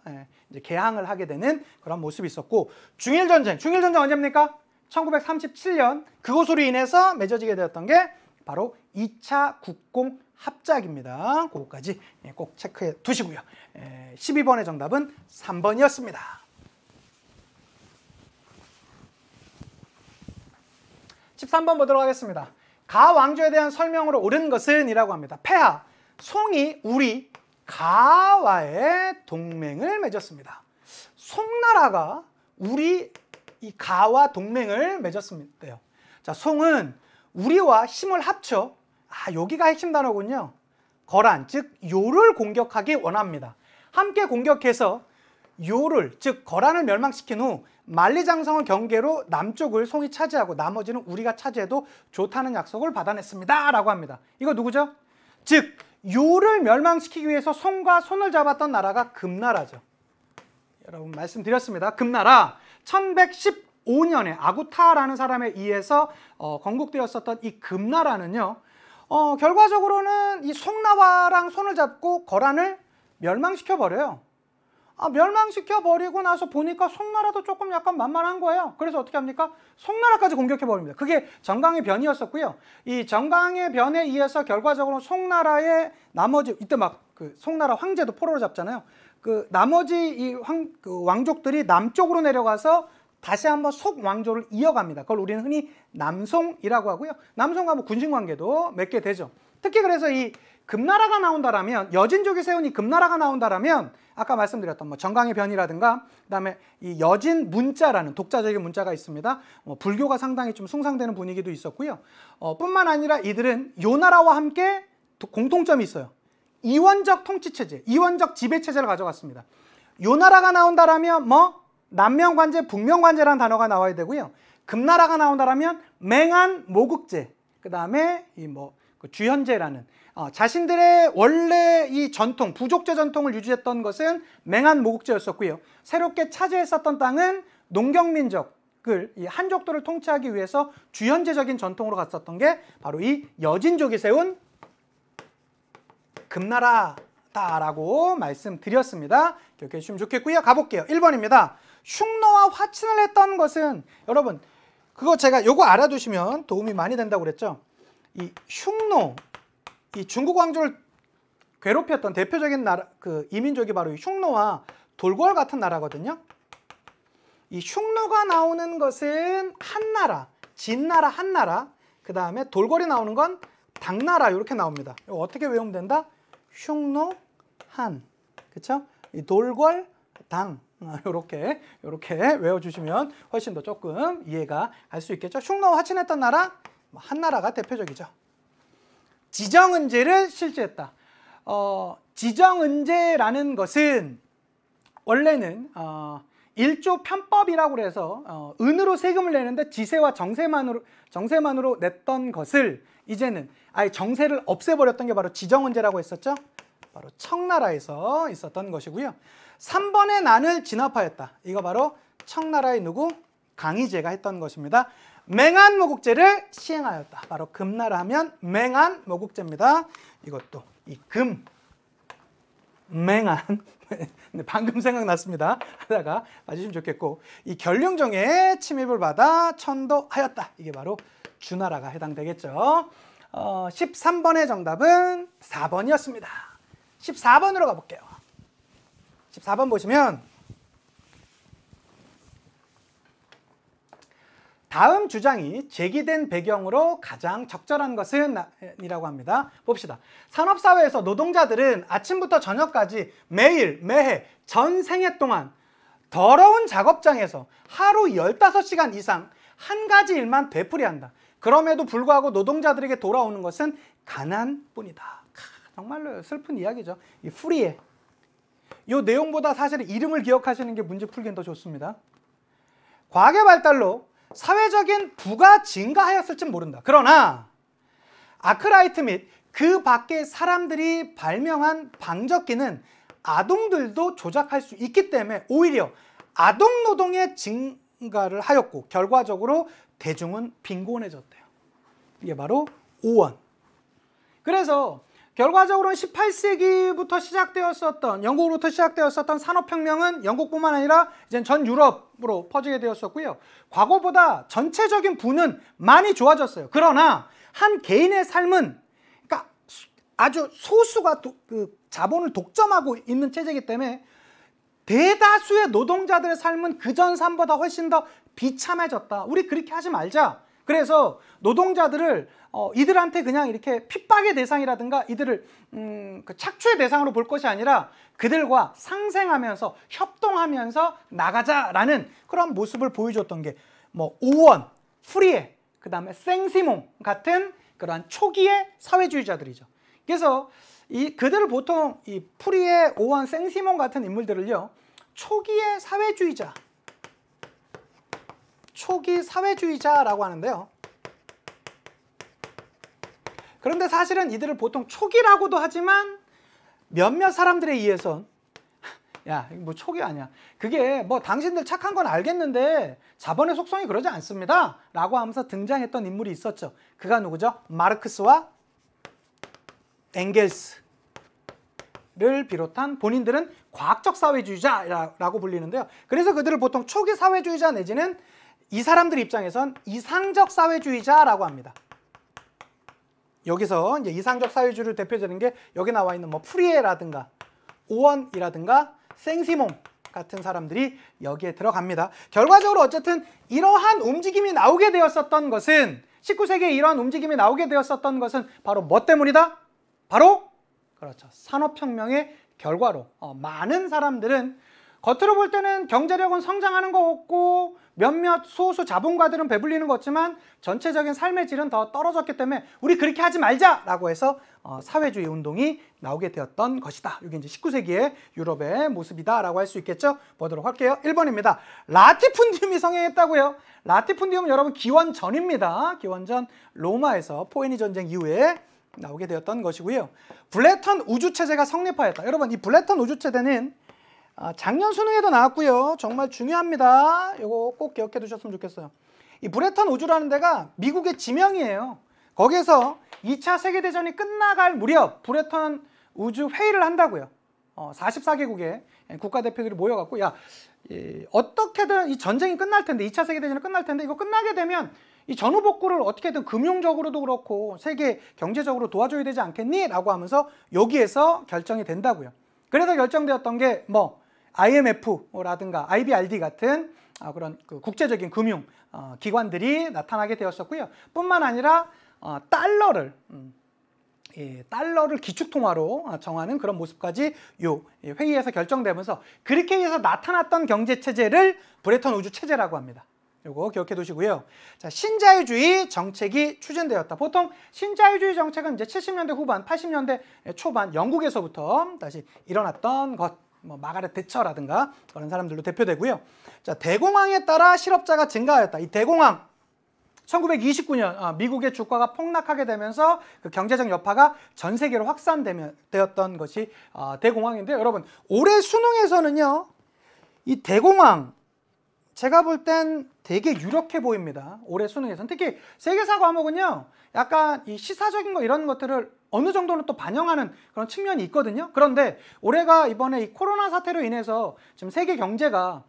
이제 개항을 하게 되는 그런 모습이 있었고, 중일전쟁 언제입니까? 1937년, 그것으로 인해서 맺어지게 되었던 게 바로 2차 국공합작입니다. 그거까지 꼭 체크해 두시고요. 12번의 정답은 3번이었습니다. 13번 보도록 하겠습니다. 가 왕조에 대한 설명으로 옳은 것은 이라고 합니다. 폐하, 송이 우리 가와의 동맹을 맺었습니다. 송나라가 우리 이 가와 동맹을 맺었습니다. 자, 송은 우리와 힘을 합쳐, 여기가 핵심 단어군요. 거란, 즉 요를 공격하기 원합니다. 함께 공격해서 요를, 즉 거란을 멸망시킨 후 만리장성을 경계로 남쪽을 송이 차지하고 나머지는 우리가 차지해도 좋다는 약속을 받아냈습니다 라고 합니다. 이거 누구죠? 즉 요를 멸망시키기 위해서 송과 손을 잡았던 나라가 금나라죠. 여러분 말씀드렸습니다. 금나라 1115년에 아구타라는 사람에 의해서 건국되었었던 이 금나라는요, 결과적으로는 이 송나라랑 손을 잡고 거란을 멸망시켜버려요. 멸망시켜버리고 나서 보니까 송나라도 조금 약간 만만한 거예요. 그래서 어떻게 합니까? 송나라까지 공격해버립니다. 그게 정강의 변이었었고요. 이 정강의 변에 의해서 결과적으로 송나라의 나머지, 이때 막 그 송나라 황제도 포로로 잡잖아요. 그 나머지 이 왕족들이 남쪽으로 내려가서 다시 한번 속왕조를 이어갑니다. 그걸 우리는 흔히 남송이라고 하고요. 남송과 뭐 군신관계도 맺게 되죠. 특히 그래서 이 금나라가 나온다라면, 여진족이 세운 이 금나라가 나온다라면 아까 말씀드렸던 뭐 정강의 변이라든가 그다음에 이 여진 문자라는 독자적인 문자가 있습니다. 불교가 상당히 좀 숭상되는 분위기도 있었고요. 뿐만 아니라 이들은 요 나라와 함께 공통점이 있어요. 이원적 통치 체제, 이원적 지배 체제를 가져갔습니다. 요 나라가 나온다라면 뭐 남명관제, 북명관제라는 단어가 나와야 되고요. 금나라가 나온다라면 맹한 모국제, 그다음에 이 뭐 주현제라는 자신들의 원래 이 전통, 부족제 전통을 유지했던 것은 맹한 모국제였었고요. 새롭게 차지했었던 땅은 농경민족을, 이 한족도를 통치하기 위해서 주현제적인 전통으로 갔었던 게 바로 이 여진족이 세운 금나라다라고 말씀드렸습니다. 기억해 주시면 좋겠고요. 가볼게요. 1번입니다. 흉노와 화친을 했던 것은, 여러분 그거 제가 요거 알아두시면 도움이 많이 된다고 그랬죠. 이 흉노, 이 중국 왕조를 괴롭혔던 대표적인 나라, 그 이민족이 바로 이 흉노와 돌궐 같은 나라거든요. 이 흉노가 나오는 것은 한나라, 진나라, 한나라, 그 다음에 돌궐이 나오는 건 당나라, 이렇게 나옵니다. 이거 어떻게 외우면 된다? 흉노, 한, 그쵸? 이 돌궐, 당, 이렇게 외워주시면 훨씬 더 조금 이해가 갈 수 있겠죠. 흉노와 화친했던 나라, 한나라가 대표적이죠. 지정은제를 실시했다. 지정은제라는 것은 원래는 일조 편법이라고 해서 은으로 세금을 내는데 지세와 정세만으로 냈던 것을 이제는 아예 정세를 없애버렸던 게 바로 지정은제라고 했었죠. 바로 청나라에서 있었던 것이고요. 3번의 난을 진압하였다. 이거 바로 청나라의 누구? 강희제가 했던 것입니다. 맹한모국제를 시행하였다. 바로 금나라 하면 맹한모국제입니다. 이것도 이 금, 맹한, 방금 생각났습니다. 하다가 봐주시면 좋겠고, 이 결룡정에 침입을 받아 천도하였다. 이게 바로 주나라가 해당되겠죠. 13번의 정답은 4번이었습니다. 14번으로 가볼게요. 14번 보시면 다음 주장이 제기된 배경으로 가장 적절한 것은 이라고 합니다. 봅시다. 산업사회에서 노동자들은 아침부터 저녁까지 매일, 매해, 전 생애 동안 더러운 작업장에서 하루 15시간 이상 한 가지 일만 되풀이한다. 그럼에도 불구하고 노동자들에게 돌아오는 것은 가난뿐이다. 정말로 슬픈 이야기죠. 이 프리에. 이 내용보다 사실 이름을 기억하시는 게 문제 풀기는 더 좋습니다. 과학의 발달로 사회적인 부가 증가하였을진 모른다. 그러나 아크라이트 및 그 밖의 사람들이 발명한 방적기는 아동들도 조작할 수 있기 때문에 오히려 아동 노동의 증가를 하였고 결과적으로 대중은 빈곤해졌대요. 이게 바로 오원. 그래서 결과적으로는 18세기부터 시작되었었던, 영국으로부터 시작되었었던 산업혁명은 영국뿐만 아니라 이제 전 유럽으로 퍼지게 되었었고요. 과거보다 전체적인 부는 많이 좋아졌어요. 그러나 한 개인의 삶은, 그러니까 아주 소수가 그 자본을 독점하고 있는 체제이기 때문에 대다수의 노동자들의 삶은 그전 삶보다 훨씬 더 비참해졌다. 우리 그렇게 하지 말자. 그래서 노동자들을 이들한테 그냥 이렇게 핍박의 대상이라든가 이들을 그 착취의 대상으로 볼 것이 아니라 그들과 상생하면서 협동하면서 나가자라는 그런 모습을 보여줬던 게 뭐 오원, 프리에, 그 다음에 생시몽 같은 그러한 초기의 사회주의자들이죠. 그래서 그들을 보통 이 프리에, 오원, 생시몽 같은 인물들을요, 초기의 사회주의자, 초기 사회주의자라고 하는데요. 그런데 사실은 이들을 보통 초기라고도 하지만 몇몇 사람들에 의해선 야, 뭐 초기 아니야. 그게 뭐 당신들 착한 건 알겠는데 자본의 속성이 그러지 않습니다. 라고 하면서 등장했던 인물이 있었죠. 그가 누구죠? 마르크스와 엥겔스를 비롯한 본인들은 과학적 사회주의자라고 불리는데요. 그래서 그들을 보통 초기 사회주의자 내지는 이 사람들 입장에선 이상적 사회주의자라고 합니다. 여기서 이제 이상적 사회주의를 대표되는 게 여기 나와 있는 뭐 프리에라든가 오원이라든가 생시몽 같은 사람들이 여기에 들어갑니다. 결과적으로 어쨌든 이러한 움직임이 나오게 되었었던 것은 19세기에 이러한 움직임이 나오게 되었었던 것은 바로 뭐 때문이다? 바로 그렇죠. 산업혁명의 결과로 많은 사람들은 겉으로 볼 때는 경제력은 성장하는 거 없고 몇몇 소수 자본가들은 배불리는 거 없지만 전체적인 삶의 질은 더 떨어졌기 때문에 우리 그렇게 하지 말자라고 해서 사회주의 운동이 나오게 되었던 것이다. 이게 이제 19세기의 유럽의 모습이다라고 할 수 있겠죠. 보도록 할게요. 1번입니다. 라티푼디움이 성행했다고요. 라티푼디움은 여러분 기원전입니다. 기원전 로마에서 포에니 전쟁 이후에 나오게 되었던 것이고요. 블래턴 우주체제가 성립하였다. 여러분 이 블래턴 우주체제는 작년 수능에도 나왔고요. 정말 중요합니다. 이거 꼭 기억해 두셨으면 좋겠어요. 이 브레턴 우주라는 데가 미국의 지명이에요. 거기에서 2차 세계대전이 끝나갈 무렵 브레턴 우주 회의를 한다고요. 44개국의 국가대표들이 모여갖고 어떻게든 이 전쟁이 끝날 텐데 2차 세계대전이 끝날 텐데 이거 끝나게 되면 이 전후복구를 어떻게든 금융적으로도 그렇고 세계 경제적으로 도와줘야 되지 않겠니? 라고 하면서 여기에서 결정이 된다고요. 그래서 결정되었던 게 IMF라든가 IBRD 같은 그런 국제적인 금융 기관들이 나타나게 되었었고요. 뿐만 아니라 달러를 기축통화로 정하는 그런 모습까지 요 회의에서 결정되면서 그렇게 해서 나타났던 경제체제를 브레턴 우주 체제라고 합니다. 요거 기억해 두시고요. 자, 신자유주의 정책이 추진되었다. 보통 신자유주의 정책은 이제 70년대 후반, 80년대 초반 영국에서부터 다시 일어났던 것, 마가렛 대처라든가 그런 사람들로 대표되고요. 자, 대공황에 따라 실업자가 증가하였다. 이 대공황 1929년 미국의 주가가 폭락하게 되면서 그 경제적 여파가 전 세계로 확산되었던 것이 대공황인데요. 여러분 올해 수능에서는요. 이 대공황 제가 볼 땐 되게 유력해 보입니다. 올해 수능에서는. 특히 세계사 과목은요. 약간 이 시사적인 거 이런 것들을 어느 정도는 또 반영하는 그런 측면이 있거든요. 그런데 올해가 이번에 이 코로나 사태로 인해서 지금 세계 경제가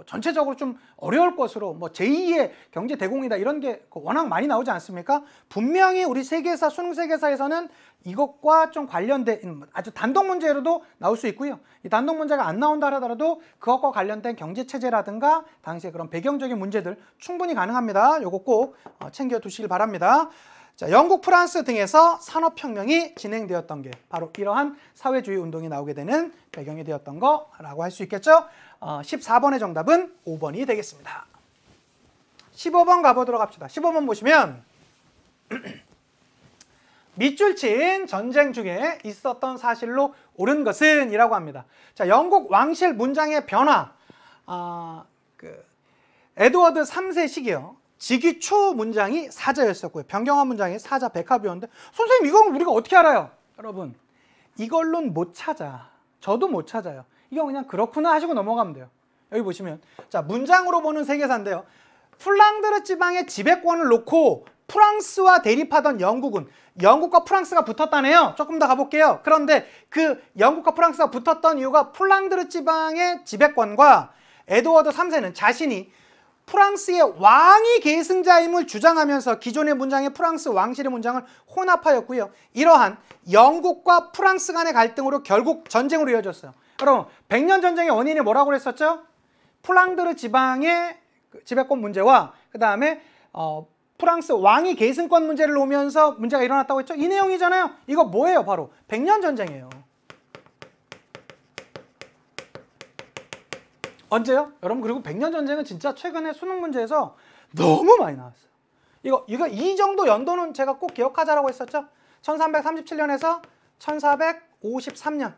전체적으로 좀 어려울 것으로 제2의 경제 대공이다 이런 게 워낙 많이 나오지 않습니까? 분명히 우리 세계사, 수능 세계사에서는 이것과 좀 관련된 아주 단독 문제로도 나올 수 있고요. 이 단독 문제가 안 나온다 하더라도 그것과 관련된 경제 체제라든가 당시의 그런 배경적인 문제들 충분히 가능합니다. 요거 꼭 챙겨 두시길 바랍니다. 자, 영국, 프랑스 등에서 산업혁명이 진행되었던 게 바로 이러한 사회주의 운동이 나오게 되는 배경이 되었던 거라고 할 수 있겠죠. 14번의 정답은 5번이 되겠습니다. 15번 가보도록 합시다. 15번 보시면 밑줄 친 전쟁 중에 있었던 사실로 옳은 것은 이라고 합니다. 자, 영국 왕실 문장의 변화, 에드워드 3세 시기요. 즉위 초 문장이 사자였었고요. 변경한 문장이 사자 백합이었는데 선생님 이건 우리가 어떻게 알아요? 여러분 이걸로는 못 찾아. 저도 못 찾아요. 이거 그냥 그렇구나 하시고 넘어가면 돼요. 여기 보시면 자 문장으로 보는 세계사인데요. 플랑드르 지방의 지배권을 놓고 프랑스와 대립하던 영국은 영국과 프랑스가 붙었다네요. 조금 더 가볼게요. 그런데 그 영국과 프랑스가 붙었던 이유가 플랑드르 지방의 지배권과 에드워드 3세는 자신이 프랑스의 왕이 계승자임을 주장하면서 기존의 문장에 프랑스 왕실의 문장을 혼합하였고요. 이러한 영국과 프랑스 간의 갈등으로 결국 전쟁으로 이어졌어요. 여러분 100년 전쟁의 원인이 뭐라고 그랬었죠? 플랑드르 지방의 지배권 문제와 그 다음에 프랑스 왕이 계승권 문제를 놓으면서 문제가 일어났다고 했죠? 이 내용이잖아요. 이거 뭐예요? 바로 100년 전쟁이에요. 언제요? 여러분 그리고 100년 전쟁은 진짜 최근에 수능 문제에서 너무 많이 나왔어요. 이거 이 정도 연도는 제가 꼭 기억하자라고 했었죠? 1337년에서 1453년.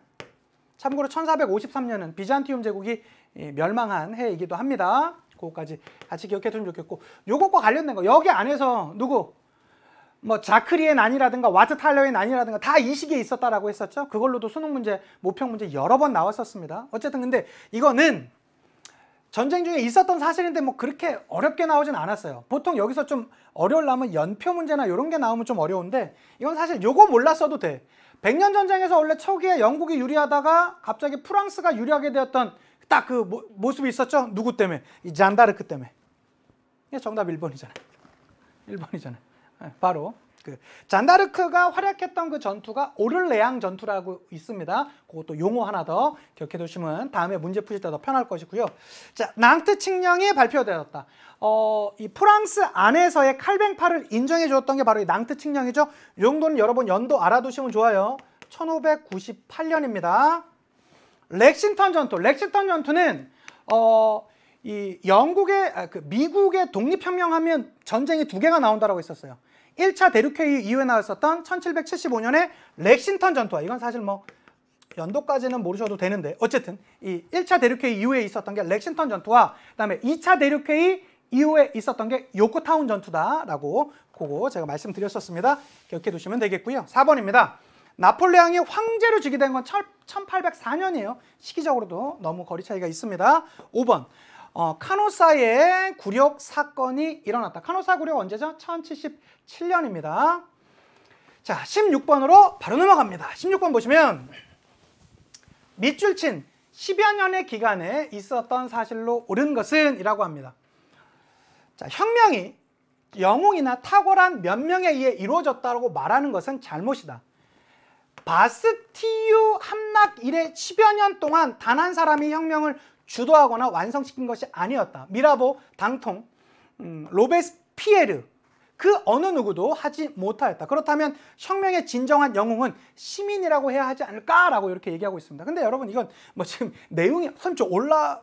참고로 1453년은 비잔티움 제국이 멸망한 해이기도 합니다. 그거까지 같이 기억해 두면 좋겠고 요것과 관련된 거 여기 안에서 누구? 자크리의 난이라든가 와트 타일러의 난이라든가 다 이 시기에 있었다라고 했었죠? 그걸로도 수능 문제, 모평 문제 여러 번 나왔었습니다. 어쨌든 근데 이거는 전쟁 중에 있었던 사실인데 그렇게 어렵게 나오진 않았어요. 보통 여기서 좀 어려우려면 연표 문제나 이런 게 나오면 좀 어려운데 이건 사실 요거 몰랐어도 돼. 100년 전쟁에서 원래 초기에 영국이 유리하다가 갑자기 프랑스가 유리하게 되었던 딱 그 모습이 있었죠? 누구 때문에? 이 잔다르크 때문에. 이게 정답 1번이잖아요. 1번이잖아요. 바로 그 잔다르크가 활약했던 그 전투가 오를레앙 전투라고 있습니다. 그것도 용어 하나 더 기억해 두시면 다음에 문제 푸실 때 더 편할 것이고요. 자, 낭트 칙령이 발표되었다. 이 프랑스 안에서의 칼뱅파를 인정해 주었던 게 바로 이 낭트 칙령이죠. 이 정도는 여러분 연도 알아두시면 좋아요. 1598년입니다. 렉싱턴 전투. 렉싱턴 전투는 이 미국의 독립혁명하면 전쟁이 두 개가 나온다라고 했었어요. 1차 대륙회의 이후에 나왔었던 1775년에 렉싱턴 전투와, 이건 사실 뭐 연도까지는 모르셔도 되는데 어쨌든 이 1차 대륙회의 이후에 있었던 게 렉싱턴 전투와 그다음에 2차 대륙회의 이후에 있었던 게 요크타운 전투다라고 그거 제가 말씀드렸었습니다. 기억해 두시면 되겠고요. 4번입니다. 나폴레옹이 황제로 즉위된 건 1804년이에요. 시기적으로도 너무 거리 차이가 있습니다. 5번. 카노사의 굴욕 사건이 일어났다. 카노사 굴욕 언제죠? 1077년입니다. 자, 16번으로 바로 넘어갑니다. 16번 보시면 밑줄 친 10여 년의 기간에 있었던 사실로 옳은 것은 이라고 합니다. 자, 혁명이 영웅이나 탁월한 몇 명에 의해 이루어졌다고 말하는 것은 잘못이다. 바스티유 함락 이래 10여 년 동안 단 한 사람이 혁명을 주도하거나 완성시킨 것이 아니었다. 미라보, 당통, 로베스피에르 그 어느 누구도 하지 못하였다. 그렇다면 혁명의 진정한 영웅은 시민이라고 해야 하지 않을까라고 이렇게 얘기하고 있습니다. 근데 여러분 이건 뭐 지금 내용이 선생님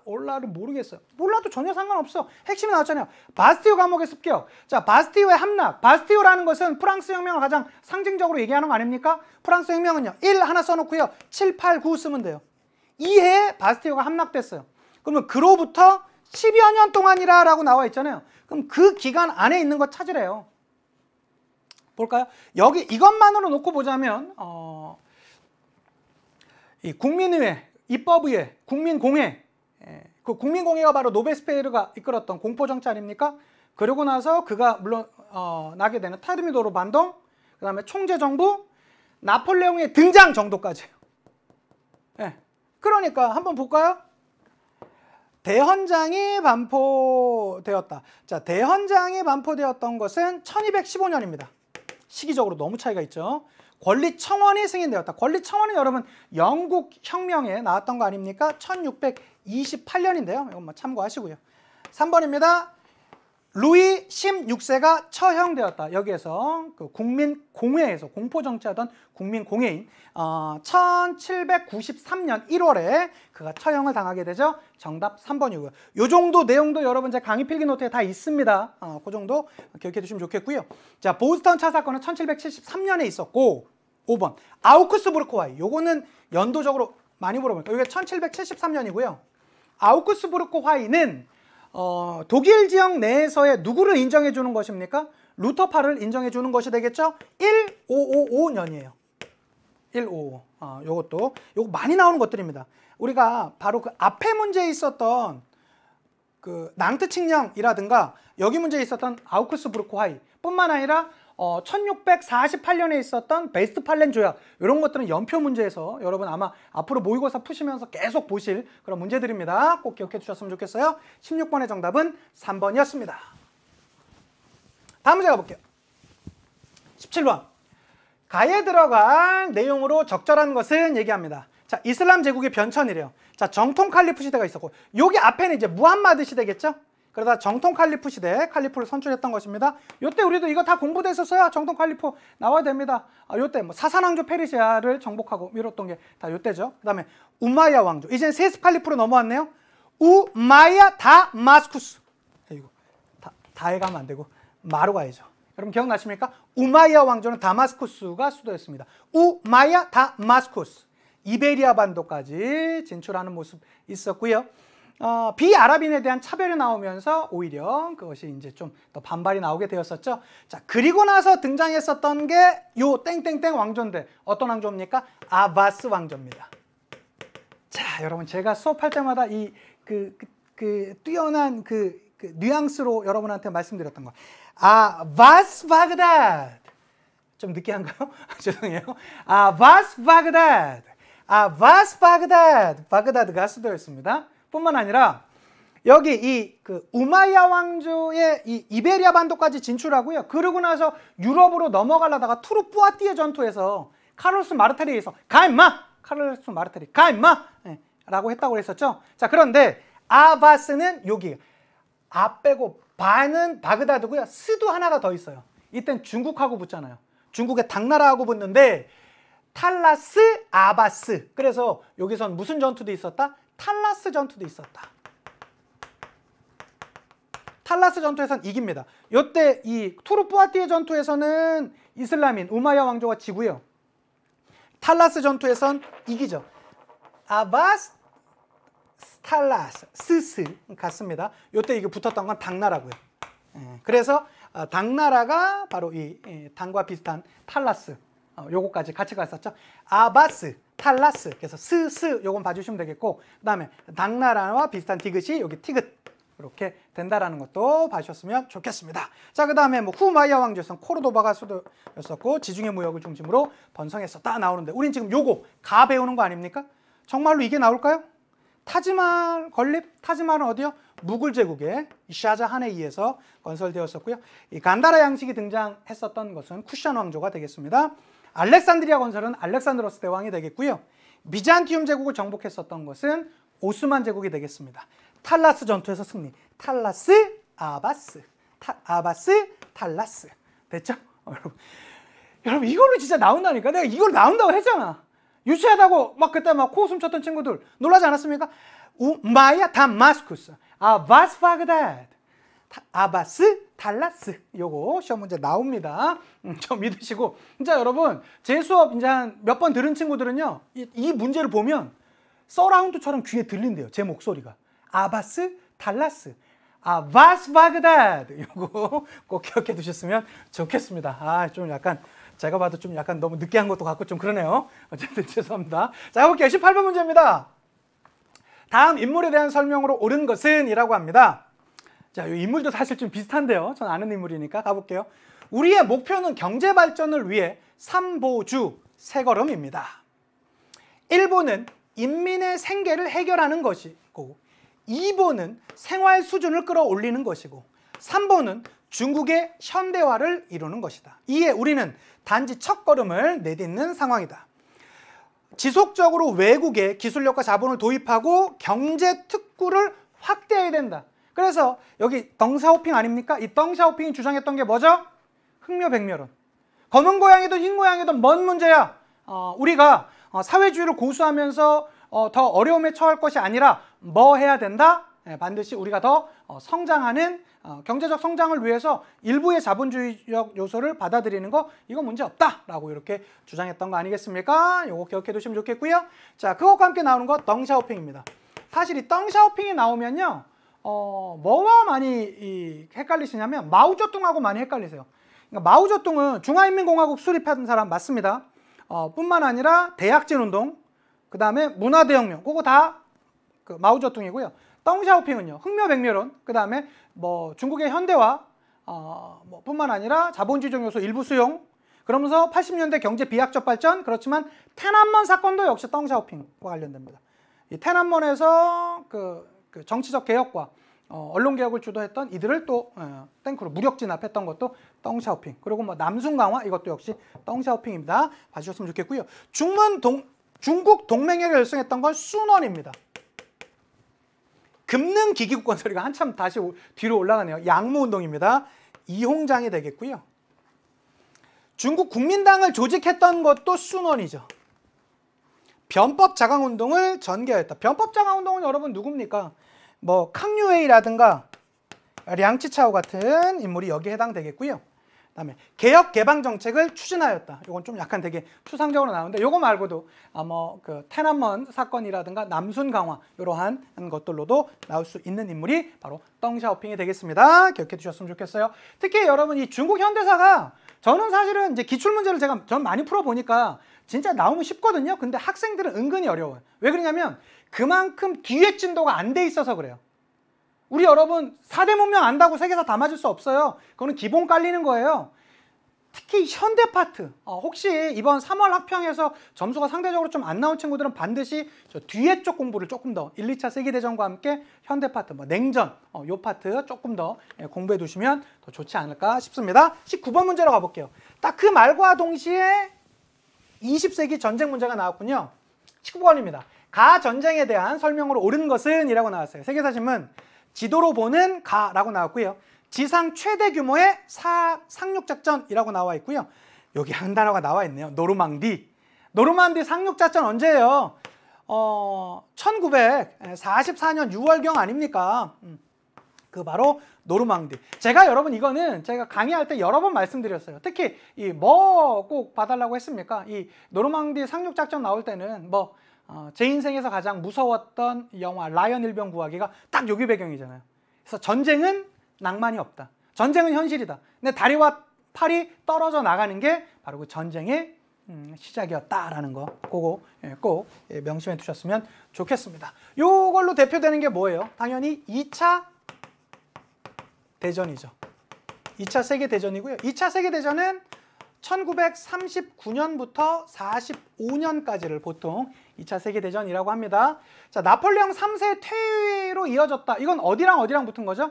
올라를 모르겠어요. 몰라도 전혀 상관없어. 핵심이 나왔잖아요. 바스티유 감옥의 습격. 자, 바스티유의 함락. 바스티유라는 것은 프랑스 혁명을 가장 상징적으로 얘기하는 거 아닙니까? 프랑스 혁명은요. 1 하나 써놓고요. 7, 8, 9 쓰면 돼요. 2해에 바스티유가 함락됐어요. 그러면 그로부터 10여 년 동안이라 라고 나와 있잖아요. 그럼 그 기간 안에 있는 거 찾으래요. 볼까요? 여기 이것만으로 놓고 보자면 이 국민의회, 입법의회, 국민공회, 그 국민공회가 바로 로베스피에르가 이끌었던 공포정치 아닙니까? 그러고 나서 그가 물론 나게 되는 타르미도르 반동, 그 다음에 총재정부, 나폴레옹의 등장 정도까지예요. 네. 그러니까 한번 볼까요? 대헌장이 반포되었다. 자, 대헌장이 반포되었던 것은 1215년입니다. 시기적으로 너무 차이가 있죠. 권리청원이 승인되었다. 권리청원은 여러분 영국 혁명에 나왔던 거 아닙니까? 1628년인데요. 이건 뭐 참고하시고요. 3번입니다. 루이 16세가 처형되었다. 여기에서 그 국민공회에서 공포정치하던 국민공회인 1793년 1월에 그가 처형을 당하게 되죠. 정답 3번이고요. 요 정도 내용도 여러분 제 강의 필기 노트에 다 있습니다. 그 정도 기억해 두시면 좋겠고요. 자, 보스턴 차 사건은 1773년에 있었고 5번 아우크스부르크 화의. 요거는 연도적으로 많이 물어보니까 이게 1773년이고요. 아우크스부르크 화의는 독일 지역 내에서의 누구를 인정해 주는 것입니까? 루터파를 인정해 주는 것이 되겠죠? 1555년이에요. 1555. 요거 많이 나오는 것들입니다. 우리가 바로 그 앞에 문제에 있었던 그 낭트칭령이라든가 여기 문제에 있었던 아우크스부르크 화의 뿐만 아니라 1648년에 있었던 베스트팔렌 조약 이런 것들은 연표 문제에서 여러분 아마 앞으로 모의고사 푸시면서 계속 보실 그런 문제들입니다. 꼭 기억해 주셨으면 좋겠어요. 16번의 정답은 3번이었습니다. 다음 문제 가볼게요. 17번. 가에 들어갈 내용으로 적절한 것은 얘기합니다. 자, 이슬람 제국의 변천이래요. 자, 정통 칼리프 시대가 있었고 여기 앞에는 이제 무함마드 시대겠죠? 그러다 정통 칼리프 시대 칼리프를 선출했던 것입니다. 요때 우리도 이거 다 공부됐었어요. 정통 칼리프 나와야 됩니다. 요때 뭐 사산왕조 페르시아를 정복하고 이랬던 게 다 요때죠. 그 다음에 우마야 왕조. 이제 세스 칼리프로 넘어왔네요. 우마야 다마스쿠스. 이거 다에 가면 안 되고 마로 가야죠. 여러분 기억나십니까? 우마야 왕조는 다마스쿠스가 수도였습니다. 우마야 다마스쿠스. 이베리아 반도까지 진출하는 모습 있었고요. 비아랍인에 대한 차별이 나오면서 오히려 그것이 이제 좀 더 반발이 나오게 되었었죠. 자, 그리고 나서 등장했었던 게 요 땡땡땡 왕조인데 어떤 왕조입니까? 아바스 왕조입니다. 자, 여러분 제가 수업할 때마다 이 뛰어난 그 뉘앙스로 여러분한테 말씀드렸던 거. 아바스 바그다드. 좀 느끼한가요? 죄송해요. 아바스 바그다드. 아바스 바그다드. 바그다드가 수도였습니다. 뿐만 아니라 여기 이 우마야 왕조의 이 이베리아 반도까지 진출하고요. 그러고 나서 유럽으로 넘어가려다가 투르푸아티에 전투에서 카를로스 마르테리에서 가 임마! 카를로스 마르테리 가 임마! 라고 했다고 했었죠. 자, 그런데 아바스는 여기 아 빼고 바는 바그다드고요. 스도 하나가 더 있어요. 이땐 중국하고 붙잖아요. 중국의 당나라하고 붙는데 탈라스, 아바스. 그래서 여기선 무슨 전투도 있었다? 탈라스 전투도 있었다. 탈라스 전투에선 이깁니다. 이때 이 투르푸아티에 전투에서는 이슬람인 우마야 왕조가 지고요. 탈라스 전투에선 이기죠. 아바스, 탈라스, 스스 같습니다. 이때 이게 붙었던 건 당나라고요. 그래서 당나라가 바로 이 당과 비슷한 탈라스, 요거까지 같이 갔었죠. 아바스, 탈라스, 그래서 스스 요건 봐주시면 되겠고, 그 다음에 당나라와 비슷한 디귿이 여기 티귿 이렇게 된다라는 것도 봐주셨으면 좋겠습니다. 자, 그 다음에 뭐 후마이야 왕조에서는 코르도바가 수도였었고 지중해 무역을 중심으로 번성했었다 나오는데, 우린 지금 요거 가 배우는 거 아닙니까? 정말로 이게 나올까요? 타지말 건립, 타지말은 어디요? 무굴 제국의 샤자한에 의해서 건설되었었고요. 이 간다라 양식이 등장했었던 것은 쿠션 왕조가 되겠습니다. 알렉산드리아 건설은 알렉산드로스 대왕이 되겠고요. 비잔티움 제국을 정복했었던 것은 오스만 제국이 되겠습니다. 탈라스 전투에서 승리. 탈라스, 아바스, 아바스, 탈라스. 됐죠? 여러분 이걸로 진짜 나온다니까. 내가 이걸 나온다고 했잖아. 유치하다고 막 그때 막 코웃음 쳤던 친구들 놀라지 않았습니까? 우마야 다마스쿠스, 아바스 바그다드, 아바스 탈라스. 요거 시험 문제 나옵니다. 좀 믿으시고. 진짜 여러분 제 수업 이제 한 몇 번 들은 친구들은요, 이 문제를 보면 서라운드처럼 귀에 들린대요. 제 목소리가. 아바스 탈라스, 아바스 바그다드. 요거 꼭 기억해 두셨으면 좋겠습니다. 아, 좀 약간 제가 봐도 좀 약간 너무 느끼한 것도 같고 좀 그러네요. 어쨌든 죄송합니다. 자, 가볼게요. 18번 문제입니다. 다음 인물에 대한 설명으로 옳은 것은 이라고 합니다. 자, 이 인물도 사실 좀 비슷한데요. 전 아는 인물이니까 가볼게요. 우리의 목표는 경제 발전을 위해 삼보주, 세 걸음입니다. 1번은 인민의 생계를 해결하는 것이고, 2번은 생활 수준을 끌어올리는 것이고, 3번은 중국의 현대화를 이루는 것이다. 이에 우리는 단지 첫 걸음을 내딛는 상황이다. 지속적으로 외국에 기술력과 자본을 도입하고 경제 특구를 확대해야 된다. 그래서 여기 덩샤오핑 아닙니까? 이 덩샤오핑이 주장했던 게 뭐죠? 흑묘백묘론. 검은 고양이든 흰 고양이든 뭔 문제야? 우리가 사회주의를 고수하면서 더 어려움에 처할 것이 아니라 뭐 해야 된다? 반드시 우리가 더 성장하는 경제적 성장을 위해서 일부의 자본주의적 요소를 받아들이는 거, 이거 문제 없다라고 이렇게 주장했던 거 아니겠습니까? 이거 기억해 두시면 좋겠고요. 자, 그것과 함께 나오는 거 덩샤오핑입니다. 사실 이 덩샤오핑이 나오면요, 뭐와 많이 헷갈리시냐면 마오쩌둥하고 많이 헷갈리세요. 그러니까 마오쩌둥은 중화인민공화국 수립한 사람 맞습니다. 뿐만 아니라 대약진 운동, 그 다음에 문화대혁명, 그거 다 그 마오쩌둥이고요. 덩샤오핑은요, 흑묘백묘론, 그 다음에 뭐 중국의 현대화, 뭐 뿐만 아니라 자본주의적 요소 일부 수용, 그러면서 80년대 경제 비약적 발전, 그렇지만天安門 사건도 역시 덩샤오핑과 관련됩니다. 이天安門에서 그 정치적 개혁과 언론 개혁을 주도했던 이들을 또 탱크로 무력 진압했던 것도 덩샤오핑. 그리고 뭐 남순 강화, 이것도 역시 덩샤오핑입니다. 봐주셨으면 좋겠고요. 중국 동맹회를 결성했던 건 순원입니다. 금능기기국 건설이가 한참 다시 뒤로 올라가네요. 양무운동입니다. 이홍장이 되겠고요. 중국 국민당을 조직했던 것도 순원이죠. 변법자강운동을 전개했다. 변법자강운동은 여러분 누굽니까? 뭐 캉유웨이라든가 량치차오 같은 인물이 여기에 해당되겠고요. 그다음에 개혁 개방 정책을 추진하였다. 이건 좀 약간 되게 추상적으로 나오는데, 요거 말고도 뭐 그天安門 사건이라든가 남순 강화 이러한 것들로도 나올 수 있는 인물이 바로 덩샤오핑이 되겠습니다. 기억해 두셨으면 좋겠어요. 특히 여러분 이 중국 현대사가, 저는 사실은 이제 기출 문제를 전 많이 풀어 보니까 진짜 나오면 쉽거든요. 근데 학생들은 은근히 어려워요. 왜 그러냐면 그만큼 뒤에 진도가 안 돼 있어서 그래요. 우리 여러분 4대 문명 안다고 세계사 다 맞을 수 없어요. 그거는 기본 깔리는 거예요. 특히 현대 파트, 혹시 이번 3월 학평에서 점수가 상대적으로 좀 안 나온 친구들은 반드시 저 뒤에 쪽 공부를 조금 더 1, 2차 세계대전과 함께 현대 파트, 뭐 냉전, 요 파트 조금 더 공부해 두시면 더 좋지 않을까 싶습니다. 19번 문제로 가볼게요. 딱 그 말과 동시에 20세기 전쟁 문제가 나왔군요. 19번입니다. 가전쟁에 대한 설명으로 옳은 것은 이라고 나왔어요. 세계사신문 지도로 보는 가라고 나왔고요. 지상 최대 규모의 상륙작전이라고 나와 있고요. 여기 한 단어가 나와 있네요. 노르망디. 노르만디 상륙작전 언제예요? 1944년 6월경 아닙니까? 그 바로 노르망디. 제가 여러분 이거는 제가 강의할 때 여러 번 말씀드렸어요. 특히 이 뭐 꼭 봐달라고 했습니까? 이 노르망디 상륙작전 나올 때는 뭐 제 인생에서 가장 무서웠던 영화 라이언 일병 구하기가 딱 여기 배경이잖아요. 그래서 전쟁은 낭만이 없다. 전쟁은 현실이다. 근데 다리와 팔이 떨어져 나가는 게 바로 그 전쟁의 시작이었다라는 거 그거 꼭 명심해 두셨으면 좋겠습니다. 요걸로 대표되는 게 뭐예요? 당연히 2차 대전이죠. 2차 세계대전이고요. 2차 세계대전은 1939년부터 45년까지를 보통 2차 세계대전이라고 합니다. 자, 나폴레옹 3세 퇴위로 이어졌다. 이건 어디랑 어디랑 붙은 거죠?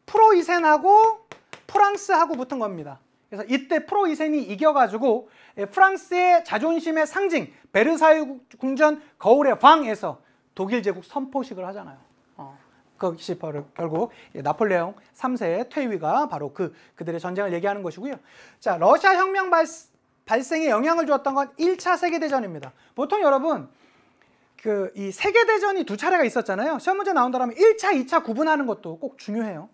프로이센하고 프랑스하고 붙은 겁니다. 그래서 이때 프로이센이 이겨가지고 프랑스의 자존심의 상징 베르사유 궁전 거울의 방에서 독일 제국 선포식을 하잖아요. 그것이 바로 결국 나폴레옹 3세의 퇴위가 바로 그들의 전쟁을 얘기하는 것이고요. 자, 러시아 혁명 발생에 영향을 주었던 건 1차 세계대전입니다. 보통 여러분 이 세계대전이 두 차례가 있었잖아요. 시험 문제 나온다면 1차, 2차 구분하는 것도 꼭 중요해요.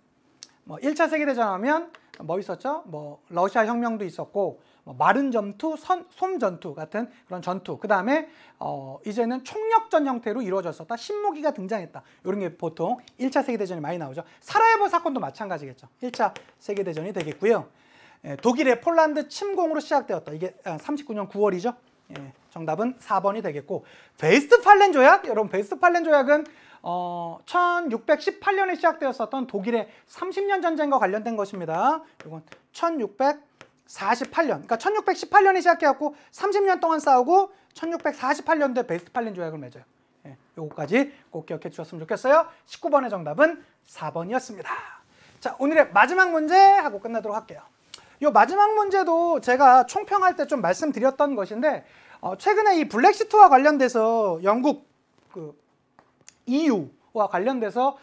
1차 세계대전 하면 뭐 있었죠? 러시아 혁명도 있었고 마른 전투, 솜 전투 같은 그런 전투. 그 다음에 이제는 총력전 형태로 이루어졌었다. 신무기가 등장했다. 이런 게 보통 1차 세계대전이 많이 나오죠. 사라예보 사건도 마찬가지겠죠. 1차 세계대전이 되겠고요. 독일의 폴란드 침공으로 시작되었다. 이게 39년 9월이죠. 정답은 4번이 되겠고, 베스트팔렌 조약, 여러분 베스트팔렌 조약은 1618년에 시작되었었던 독일의 30년 전쟁과 관련된 것입니다. 이건 1648년, 그러니까 1618년에 시작해갖고 30년 동안 싸우고 1648년도에 베스트팔렌 조약을 맺어요. 요거까지 꼭 기억해 주셨으면 좋겠어요. 19번의 정답은 4번이었습니다. 자, 오늘의 마지막 문제 하고 끝내도록 할게요. 이 마지막 문제도 제가 총평할 때 좀 말씀드렸던 것인데, 최근에 이 블랙시트와 관련돼서 영국 EU와 관련돼서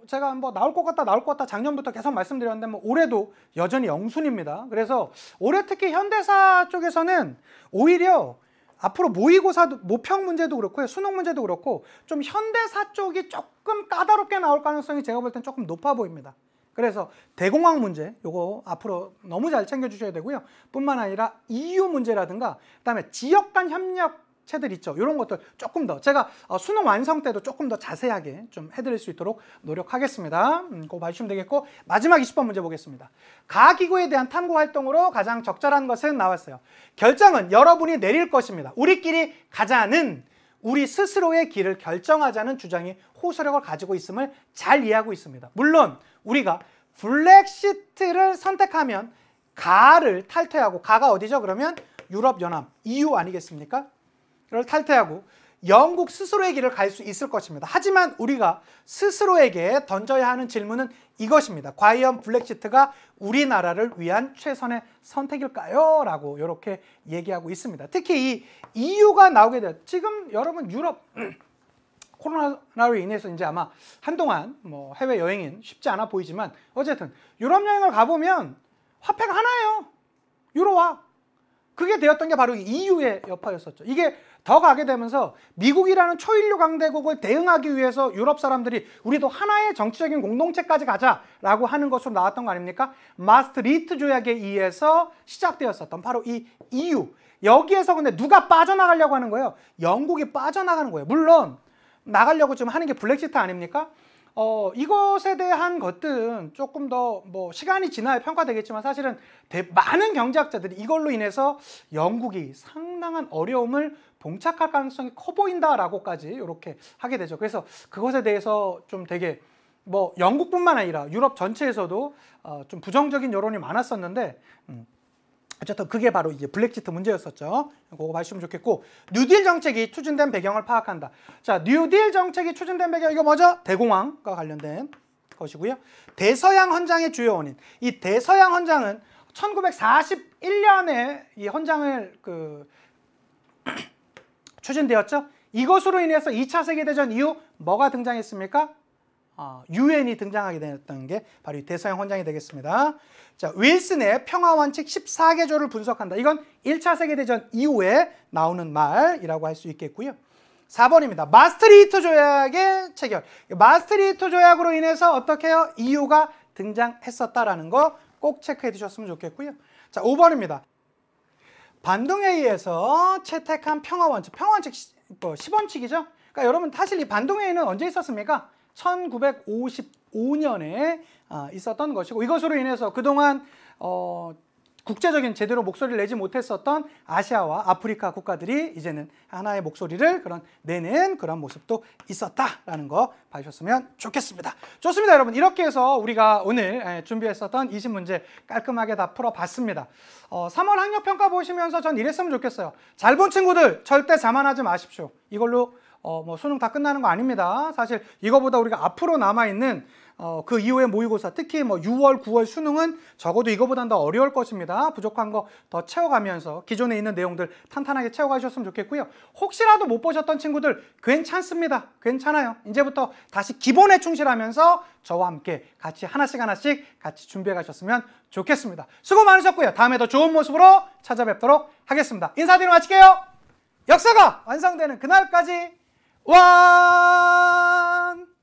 제가 뭐 나올 것 같다 작년부터 계속 말씀드렸는데 뭐 올해도 여전히 영순입니다. 그래서 올해 특히 현대사 쪽에서는 오히려 앞으로 모의고사도 모평 문제도 그렇고요, 수능 문제도 그렇고 좀 현대사 쪽이 조금 까다롭게 나올 가능성이 제가 볼 땐 조금 높아 보입니다. 그래서 대공황 문제 요거 앞으로 너무 잘 챙겨주셔야 되고요. 뿐만 아니라 EU 문제라든가 그다음에 지역 간 협력체들 있죠. 이런 것들 조금 더 제가 수능 완성 때도 조금 더 자세하게 좀 해드릴 수 있도록 노력하겠습니다. 그거 봐주시면 되겠고, 마지막 20번 문제 보겠습니다. 가기구에 대한 탐구 활동으로 가장 적절한 것은 나왔어요. 결정은 여러분이 내릴 것입니다. 우리끼리 가자는 우리 스스로의 길을 결정하자는 주장이 호소력을 가지고 있음을 잘 이해하고 있습니다. 물론 우리가 블랙시트를 선택하면 가를 탈퇴하고, 가가 어디죠? 그러면 유럽연합, EU 아니겠습니까? 를 탈퇴하고 영국 스스로의 길을 갈 수 있을 것입니다. 하지만 우리가 스스로에게 던져야 하는 질문은 이것입니다. 과연 블랙시트가 우리나라를 위한 최선의 선택일까요? 라고 이렇게 얘기하고 있습니다. 특히 이 EU가 나오게 돼, 지금 여러분 유럽 코로나로 인해서 이제 아마 한동안 뭐 해외 여행은 쉽지 않아 보이지만 어쨌든 유럽 여행을 가보면 화폐가 하나예요. 유로화. 그게 되었던 게 바로 EU의 여파였었죠. 이게 더 가게 되면서 미국이라는 초인류 강대국을 대응하기 위해서 유럽 사람들이 우리도 하나의 정치적인 공동체까지 가자라고 하는 것으로 나왔던 거 아닙니까? 마스트리히트 조약에 의해서 시작되었었던 바로 이 EU. 여기에서 근데 누가 빠져나가려고 하는 거예요? 영국이 빠져나가는 거예요. 물론 나가려고 지금 하는 게 블랙시트 아닙니까? 이것에 대한 것들은 조금 더 뭐 시간이 지나야 평가되겠지만 사실은 많은 경제학자들이 이걸로 인해서 영국이 상당한 어려움을 봉착할 가능성이 커 보인다라고까지 이렇게 하게 되죠. 그래서 그것에 대해서 좀 되게 뭐 영국뿐만 아니라 유럽 전체에서도 좀 부정적인 여론이 많았었는데 어쨌든 그게 바로 이제 블랙시트 문제였었죠. 그거 봐주시면 좋겠고, 뉴딜 정책이 추진된 배경을 파악한다. 자, 뉴딜 정책이 추진된 배경, 이거 뭐죠? 대공황과 관련된 것이고요. 대서양 헌장의 주요 원인. 이 대서양 헌장은 1941년에 이 헌장을 추진되었죠. 이것으로 인해서 2차 세계대전 이후 뭐가 등장했습니까? 유엔이 등장하게 되었던 게 바로 이 대서양 헌장이 되겠습니다. 자, 윌슨의 평화원칙 14개조를 분석한다. 이건 1차 세계대전 이후에 나오는 말이라고 할 수 있겠고요. 4번입니다. 마스트리히트 조약의 체결. 마스트리히트 조약으로 인해서 어떻게 해요? EU가 등장했었다라는 거 꼭 체크해 두셨으면 좋겠고요. 자, 5번입니다. 반동회의에서 채택한 평화원칙. 평화원칙 10원칙이죠. 그러니까 여러분 사실 이 반동회의는 언제 있었습니까? 1955년에 있었던 것이고, 이것으로 인해서 그동안 국제적인 제대로 목소리를 내지 못했었던 아시아와 아프리카 국가들이 이제는 하나의 목소리를 내는 그런 모습도 있었다라는 거 봐주셨으면 좋겠습니다. 좋습니다, 여러분. 이렇게 해서 우리가 오늘 준비했었던 20문제 깔끔하게 다 풀어봤습니다. 3월 학력평가 보시면서 전 이랬으면 좋겠어요. 잘 본 친구들 절대 자만하지 마십시오. 이걸로 수능 다 끝나는 거 아닙니다. 사실 이거보다 우리가 앞으로 남아있는 그 이후의 모의고사, 특히 6월, 9월 수능은 적어도 이거보다는 더 어려울 것입니다. 부족한 거 더 채워가면서 기존에 있는 내용들 탄탄하게 채워가셨으면 좋겠고요. 혹시라도 못 보셨던 친구들 괜찮습니다. 괜찮아요. 이제부터 다시 기본에 충실하면서 저와 함께 같이 하나씩 같이 준비해 가셨으면 좋겠습니다. 수고 많으셨고요. 다음에 더 좋은 모습으로 찾아뵙도록 하겠습니다. 인사드리고 마칠게요. 역사가 완성되는 그날까지 완!